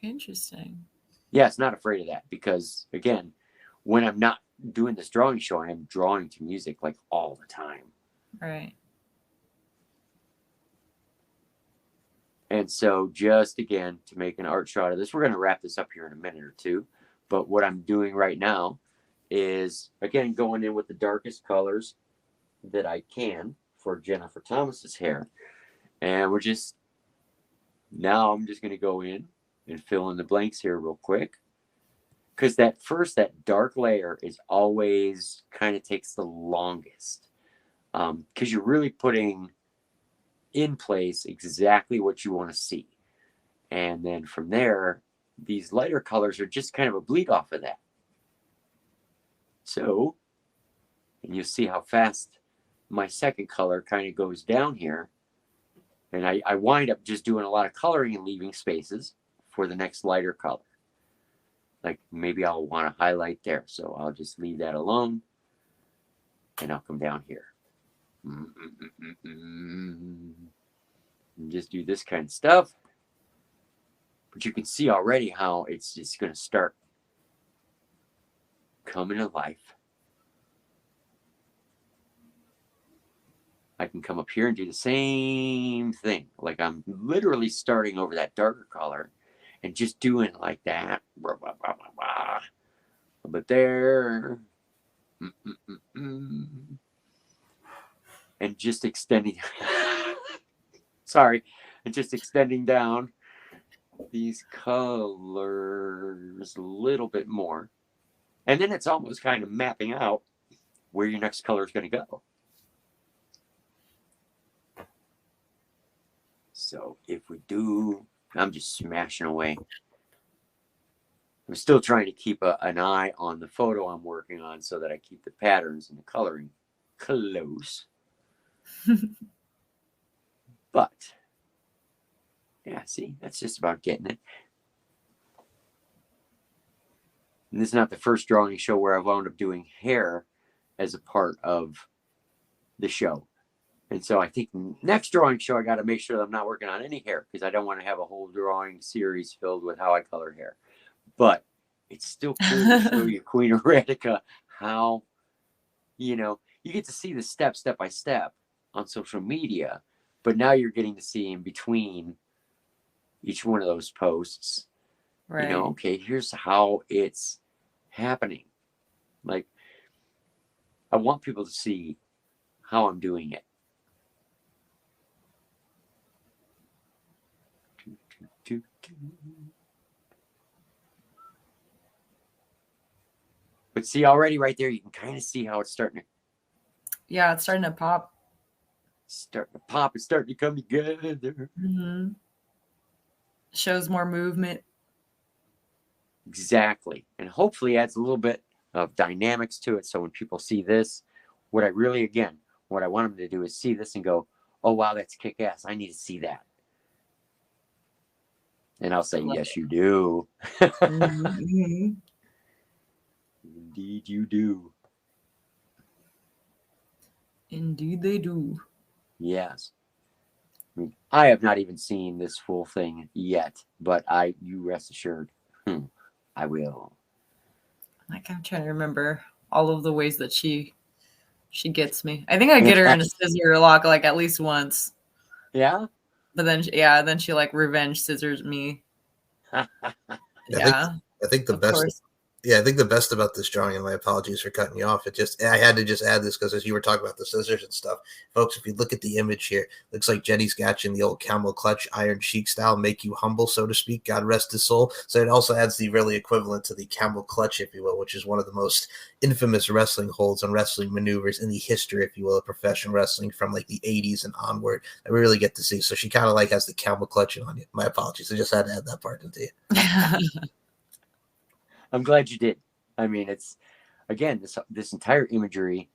Speaker 4: Interesting.
Speaker 2: Yes, not afraid of that, because again, when I'm not doing this drawing show, I'm drawing to music like all the time.
Speaker 4: Right.
Speaker 2: And so just again, to make an art shot of this, we're going to wrap this up here in a minute or two. But what I'm doing right now is, again, going in with the darkest colors that I can for Jennifer Thomas's hair. And I'm just going to go in and fill in the blanks here real quick. Because that dark layer is always kind of takes the longest. Because you're really putting in place exactly what you want to see. And then from there, these lighter colors are just kind of a bleed off of that. So, and you'll see how fast my second color kind of goes down here. And I wind up just doing a lot of coloring and leaving spaces for the next lighter color. Like maybe I'll want to highlight there. So I'll just leave that alone. And I'll come down here. And just do this kind of stuff. But you can see already how it's just going to start coming to life. I can come up here and do the same thing. Like I'm literally starting over that darker color and just doing like that. But there. And just extending. Sorry. And just extending down these colors a little bit more. And then it's almost kind of mapping out where your next color is going to go. So if we do, I'm just smashing away. I'm still trying to keep an eye on the photo I'm working on so that I keep the patterns and the coloring close. But Yeah, see, that's just about getting it. And this is not the first drawing show where I've wound up doing hair as a part of the show. And so I think next drawing show, I got to make sure that I'm not working on any hair because I don't want to have a whole drawing series filled with how I color hair. But it's still cool to show you Queen Arardika how, you know, you get to see the step by step on social media, but now you're getting to see in between each one of those posts,
Speaker 4: Right.
Speaker 2: you know, okay, here's how it's happening. Like, I want people to see how I'm doing it. But see, already right there, you can kind of see how it's starting to.
Speaker 4: Yeah, it's starting to pop.
Speaker 2: Starting to pop. It's starting to come together.
Speaker 4: Mm-hmm. Shows more movement.
Speaker 2: Exactly. And hopefully adds a little bit of dynamics to it. So when people see this, what I want them to do is see this and go, oh, wow, that's kick-ass. I need to see that. And I'll say, yes, you do.
Speaker 4: Mm-hmm.
Speaker 2: Indeed, you do.
Speaker 4: Indeed, they do.
Speaker 2: Yes. I mean, I have not even seen this full thing yet, but you rest assured, I will.
Speaker 4: Like, I'm trying to remember all of the ways that she gets me. I think I get her in a scissor lock like at least once.
Speaker 2: Yeah?
Speaker 4: But then she like revenge scissors me. Yeah.
Speaker 3: I think the best.
Speaker 4: Course.
Speaker 3: Yeah, I think the best about this drawing, and my apologies for cutting you off. I had to just add this because as you were talking about the scissors and stuff, folks, if you look at the image here, looks like Jenny's got you in the old camel clutch, Iron Sheik style, make you humble, so to speak. God rest his soul. So it also adds the really equivalent to the camel clutch, if you will, which is one of the most infamous wrestling holds and wrestling maneuvers in the history, if you will, of professional wrestling from like the 80s and onward that we really get to see. So she kind of like has the camel clutch on you. My apologies. I just had to add that part into you.
Speaker 2: I'm glad you did. I mean, it's again this entire imagery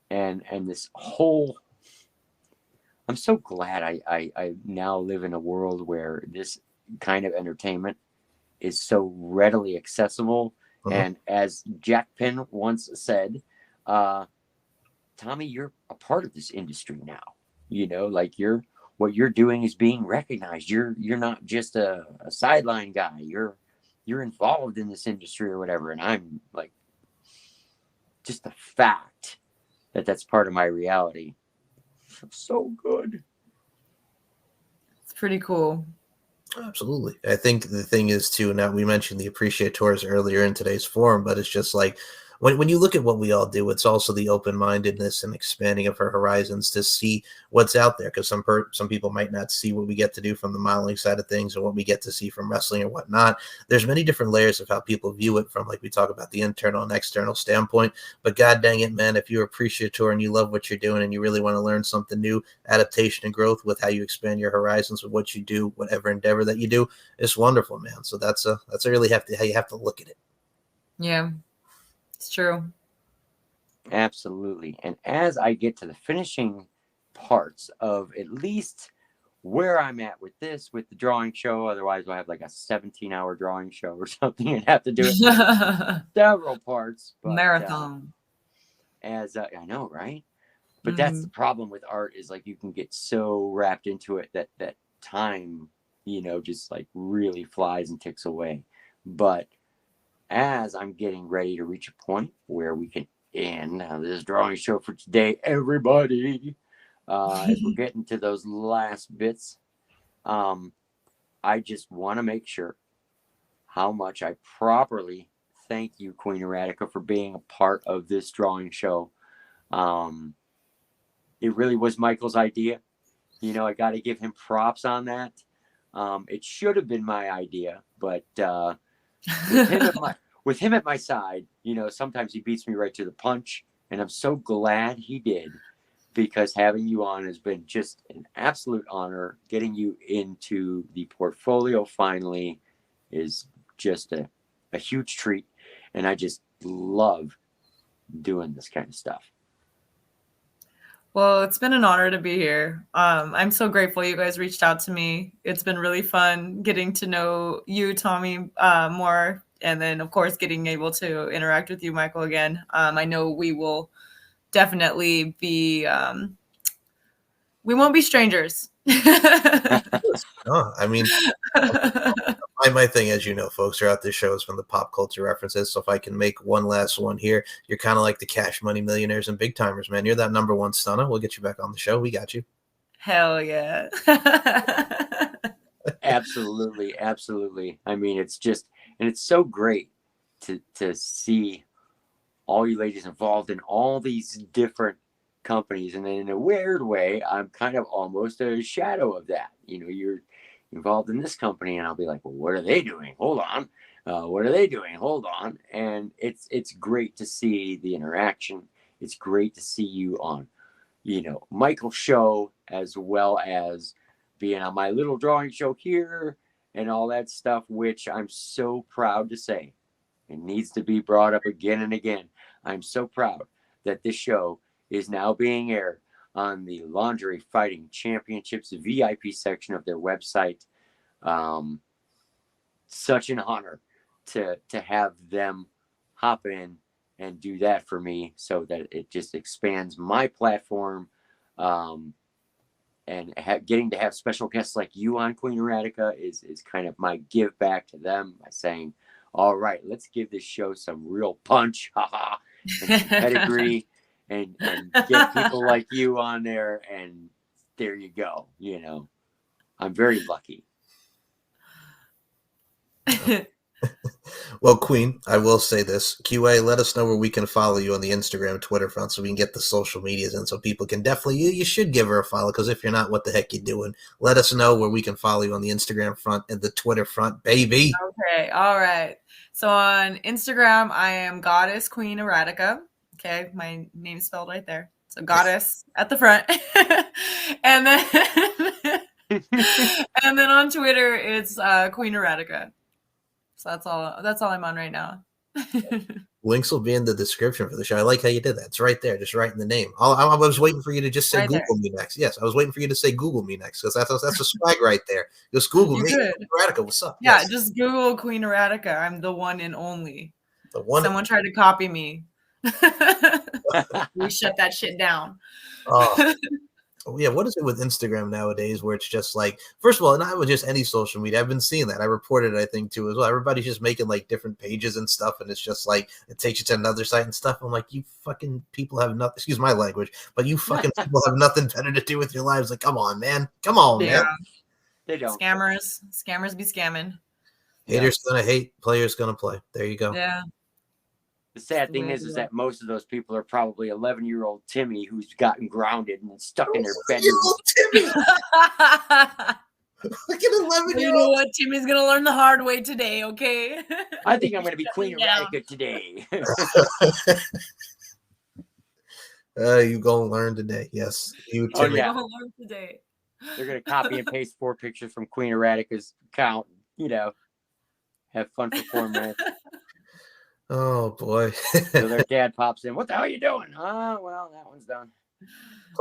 Speaker 2: and this whole. I'm so glad I now live in a world where this kind of entertainment is so readily accessible. And as Jack Penn once said, Tommy, you're a part of this industry now. You know, like what you're doing is being recognized. You're not just a sideline guy. You're involved in this industry or whatever. And I'm like, just the fact that that's part of my reality. So good.
Speaker 4: It's pretty cool.
Speaker 3: Absolutely. I think the thing is too, now we mentioned the appreciators earlier in today's forum, but it's just like when you look at what we all do, it's also the open-mindedness and expanding of our horizons to see what's out there. Because some people might not see what we get to do from the modeling side of things or what we get to see from wrestling or whatnot. There's many different layers of how people view it from, like we talk about the internal and external standpoint. But God dang it, man, if you're appreciator and you love what you're doing and you really want to learn something new, adaptation and growth with how you expand your horizons with what you do, whatever endeavor that you do, it's wonderful, man. So that's really how you have to look at it.
Speaker 4: Yeah. It's true.
Speaker 2: Absolutely. And as I get to the finishing parts of at least where I'm at with the drawing show, otherwise we'll have like a 17-hour drawing show or something and have to do it in several parts. But,
Speaker 4: marathon.
Speaker 2: I know, right? But that's the problem with art is like you can get so wrapped into it that time, just like really flies and ticks away. But as I'm getting ready to reach a point where we can end this drawing show for today, everybody, as we're getting to those last bits, I just want to make sure how much I properly thank you, Queen Arardika, for being a part of this drawing show. It really was Michael's idea. I got to give him props on that. It should have been my idea, but with him at my side, sometimes he beats me right to the punch, and I'm so glad he did, because having you on has been just an absolute honor. Getting you into the portfolio finally is just a huge treat, and I just love doing this kind of stuff.
Speaker 4: Well, it's been an honor to be here. I'm so grateful you guys reached out to me. It's been really fun getting to know you, Tommy, more, and then of course getting able to interact with you, Michael, again. I know we will definitely be. We won't be strangers.
Speaker 3: No, I mean, my thing, as you know, folks, throughout this show is from the pop culture references. So if I can make one last one here, you're kind of like the Cash Money millionaires and big timers, man. You're that number one stunner. We'll get you back on the show. We got you.
Speaker 4: Hell yeah.
Speaker 2: Absolutely, absolutely. I mean, it's just, and it's so great to see all you ladies involved in all these different companies, and then in a weird way, I'm kind of almost a shadow of that. You know, you're involved in this company, and I'll be like, well, what are they doing? Hold on, what are they doing? Hold on, and it's great to see the interaction. It's great to see you on, you know, Michael's show, as well as being on my little drawing show here and all that stuff, which I'm so proud to say. It needs to be brought up again and again. I'm so proud that this show is now being aired on the Lingerie Fighting Championships VIP section of their website. Such an honor to have them hop in and do that for me, so that it just expands my platform. And getting to have special guests like you on Queen Arardika is kind of my give back to them by saying, all right, let's give this show some real punch, haha, and some pedigree, and get people like you on there, and there you go. You know, I'm very lucky.
Speaker 3: Well, Queen, I will say this. QA, let us know where we can follow you on the Instagram, Twitter front, so we can get the social medias in, so people can definitely, you should give her a follow, because if you're not, what the heck you doing? Let us know where we can follow you on the Instagram front and the Twitter front, baby.
Speaker 4: Okay, all right. So on Instagram, I am Goddess Queen Arardika. Okay, my name's spelled right there. So Goddess at the front. And then and then on Twitter, it's Queen Arardika. So that's all I'm on right now.
Speaker 3: Links will be in the description for the show. I like how you did that. It's right there, just right in the name. I was waiting for you to just say
Speaker 4: Right
Speaker 3: Google me next. Yes, I was waiting for you to say Google me next, because that's a swag right there. Just Google
Speaker 4: You
Speaker 3: me.
Speaker 4: could.
Speaker 3: Radical, what's up?
Speaker 4: Yeah,
Speaker 3: Yes.
Speaker 4: just Google Queen Arardika. I'm the one and only.
Speaker 3: The one.
Speaker 4: Someone tried to copy me. We shut that shit down.
Speaker 3: Yeah, what is it with Instagram nowadays where it's just like, first of all, not with just any social media. I've been seeing that. I reported it, I think, too, as well. Everybody's just making like different pages and stuff, and it's just like it takes you to another site and stuff. I'm like, you fucking people have nothing, excuse my language, but you fucking people have nothing better to do with your lives. Like, come on, man. Come on, man.
Speaker 2: They don't.
Speaker 4: Scammers be scamming.
Speaker 3: Haters gonna hate, players gonna play. There you go.
Speaker 4: Yeah.
Speaker 2: The sad thing is that most of those people are probably 11-year-old Timmy who's gotten grounded and stuck in their bedroom.
Speaker 3: Timmy. Look at 11-year-old.
Speaker 4: You know what? Timmy's gonna learn the hard way today. Okay.
Speaker 2: I think I'm going to be Queen Arardika today.
Speaker 3: You gonna learn today. Yes. You, Timmy.
Speaker 2: Oh, yeah.
Speaker 4: Gonna learn today.
Speaker 2: They're going to copy and paste 4 pictures from Queen Aradika's account. You know, have fun for 4 minutes.
Speaker 3: Oh boy.
Speaker 2: So their dad pops in. What the hell are you doing? Oh, well, that one's done.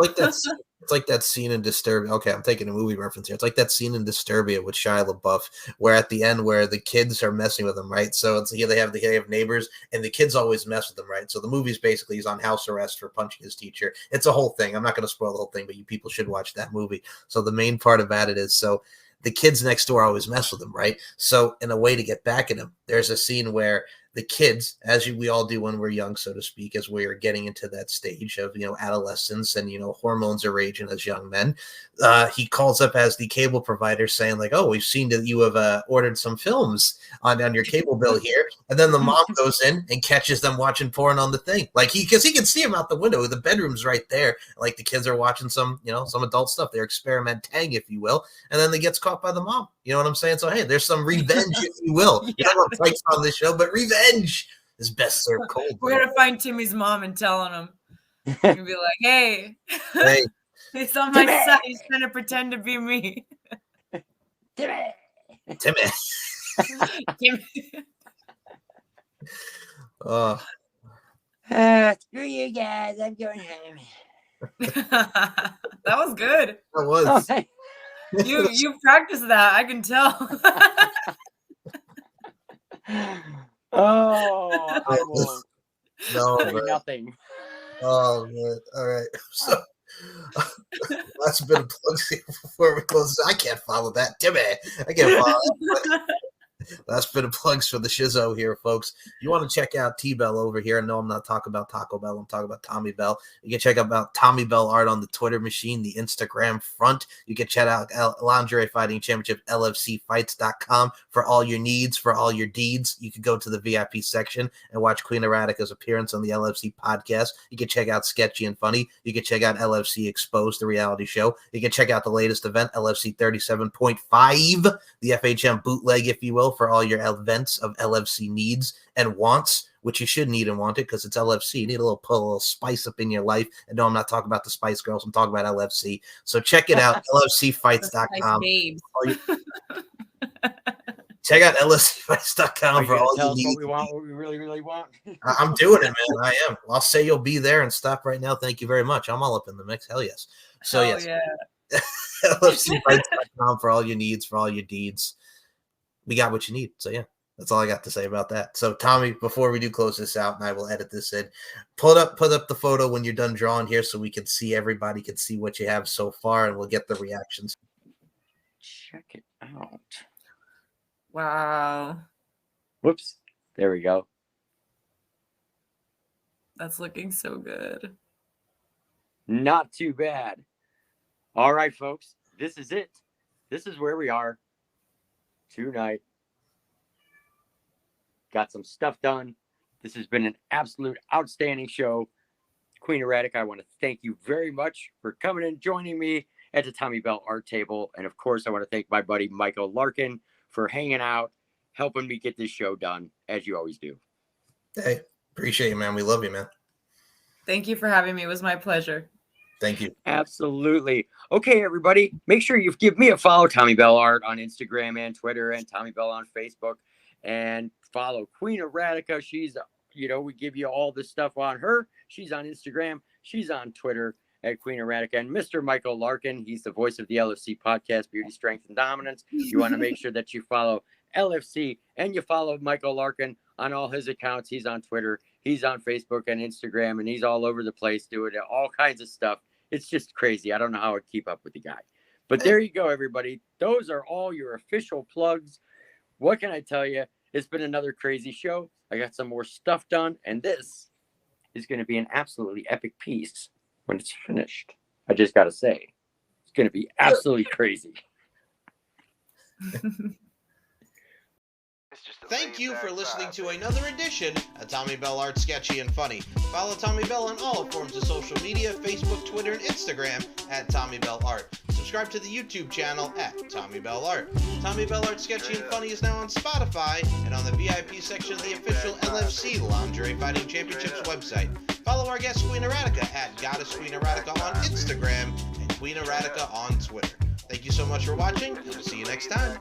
Speaker 3: It's like that scene in Disturbia. Okay, I'm taking a movie reference here. It's like that scene in Disturbia with Shia LaBeouf, where at the end, where the kids are messing with him, right? So it's they have neighbors, and the kids always mess with him, right? So the movie's basically he's on house arrest for punching his teacher. It's a whole thing. I'm not going to spoil the whole thing, but you people should watch that movie. So the main part about it is the kids next door always mess with him, right? So in a way to get back at him, there's a scene where the kids, as we all do when we're young, so to speak, as we are getting into that stage of, adolescence and, hormones are raging as young men, he calls up as the cable provider saying like, oh, we've seen that you have ordered some films on your cable bill here. And then the mom goes in and catches them watching porn on the thing. Like because he can see them out the window. The bedroom's right there. Like the kids are watching some adult stuff. They're experimenting, if you will. And then they gets caught by the mom. You know what I'm saying? So, hey, there's some revenge, if you will. You don't want fights on this show, but revenge is best served cold.
Speaker 4: We're going to find Timmy's mom and telling him. You're going to be like, hey. He's on my side. He's trying to pretend to be me.
Speaker 2: Timmy.
Speaker 3: Oh.
Speaker 2: Screw you guys. I'm going home.
Speaker 4: That was good.
Speaker 3: That
Speaker 2: Oh,
Speaker 3: was.
Speaker 2: hey.
Speaker 4: You practiced that. I can tell.
Speaker 2: Oh, I will
Speaker 3: No,
Speaker 2: say
Speaker 3: man.
Speaker 2: nothing.
Speaker 3: Oh, man. All right. So, last bit of plugs here before we close. I can't follow that. Timmy, I can't follow that. Last bit of plugs for the Shizzo here, folks. You want to check out T-Bell over here. No, I'm not talking about Taco Bell. I'm talking about Tommy Bell. You can check out Tommy Bell art on the Twitter machine, the Instagram front. You can check out Lingerie Fighting Championship, LFCfights.com for all your needs, for all your deeds. You can go to the VIP section and watch Queen Arardika's appearance on the LFC podcast. You can check out Sketchy and Funny. You can check out LFC Exposed, the reality show. You can check out the latest event, LFC 37.5, the FHM bootleg, if you will, for all your events of LFC needs and wants, which you should need and want it because it's LFC. You need put a little spice up in your life. And no, I'm not talking about the Spice Girls. I'm talking about LFC. So check it out, LFCfights.com. Check out LFCfights.com for all
Speaker 2: tell
Speaker 3: you
Speaker 2: us
Speaker 3: need.
Speaker 2: what we want, what we really, really want.
Speaker 3: I'm doing it, man. I am. I'll say you'll be there and stop right now. Thank you very much. I'm all up in the mix. Hell yes. So
Speaker 4: Hell
Speaker 3: yes,
Speaker 4: yeah.
Speaker 3: LFCfights.com for all your needs, for all your deeds. We got what you need. So yeah, that's all I got to say about that. So Tommy, before we do close this out, and I will edit this in, put up the photo when you're done drawing here so we can see, everybody can see what you have so far, and we'll get the reactions.
Speaker 2: Check it out.
Speaker 4: Wow.
Speaker 2: Whoops. There we go.
Speaker 4: That's looking so good.
Speaker 2: Not too bad. All right, folks. This is it. This is where we are tonight. Got some stuff done. This has been an absolute outstanding show. Queen Arardika, I want to thank you very much for coming and joining me at the Tommy Bell art table. And of course, I want to thank my buddy Michael Larkin for hanging out, helping me get this show done, as you always do.
Speaker 3: Hey, appreciate you, man. We love you, man.
Speaker 4: Thank you for having me. It was my pleasure.
Speaker 3: Thank you.
Speaker 2: Absolutely. Okay, everybody, make sure you give me a follow, Tommy Bell Art, on Instagram and Twitter, and Tommy Bell on Facebook, and follow Queen Arardika. She's, we give you all this stuff on her. She's on Instagram. She's on Twitter at Queen Arardika. And Mr. Michael Larkin, he's the voice of the LFC podcast, Beauty, Strength, and Dominance. You want to make sure that you follow LFC and you follow Michael Larkin on all his accounts. He's on Twitter. He's on Facebook and Instagram, and he's all over the place doing all kinds of stuff. It's just crazy. I don't know how I keep up with the guy. But there you go, everybody. Those are all your official plugs. What can I tell you? It's been another crazy show. I got some more stuff done, and this is going to be an absolutely epic piece when it's finished. I just got to say, it's going to be absolutely crazy.
Speaker 5: Thank you for listening to another edition of Tommy Bell Art, Sketchy and Funny. Follow Tommy Bell on all forms of social media, Facebook, Twitter, and Instagram at Tommy Bell Art. Subscribe to the YouTube channel at Tommy Bell Art. Tommy Bell Art, Sketchy and Funny is now on Spotify and on the VIP section of the official LFC Lingerie Fighting Championships website. Follow our guest Queen Arardika at Goddess Queen Arardika on Instagram and Queen Arardika on Twitter. Thank you so much for watching, and we'll see you next time.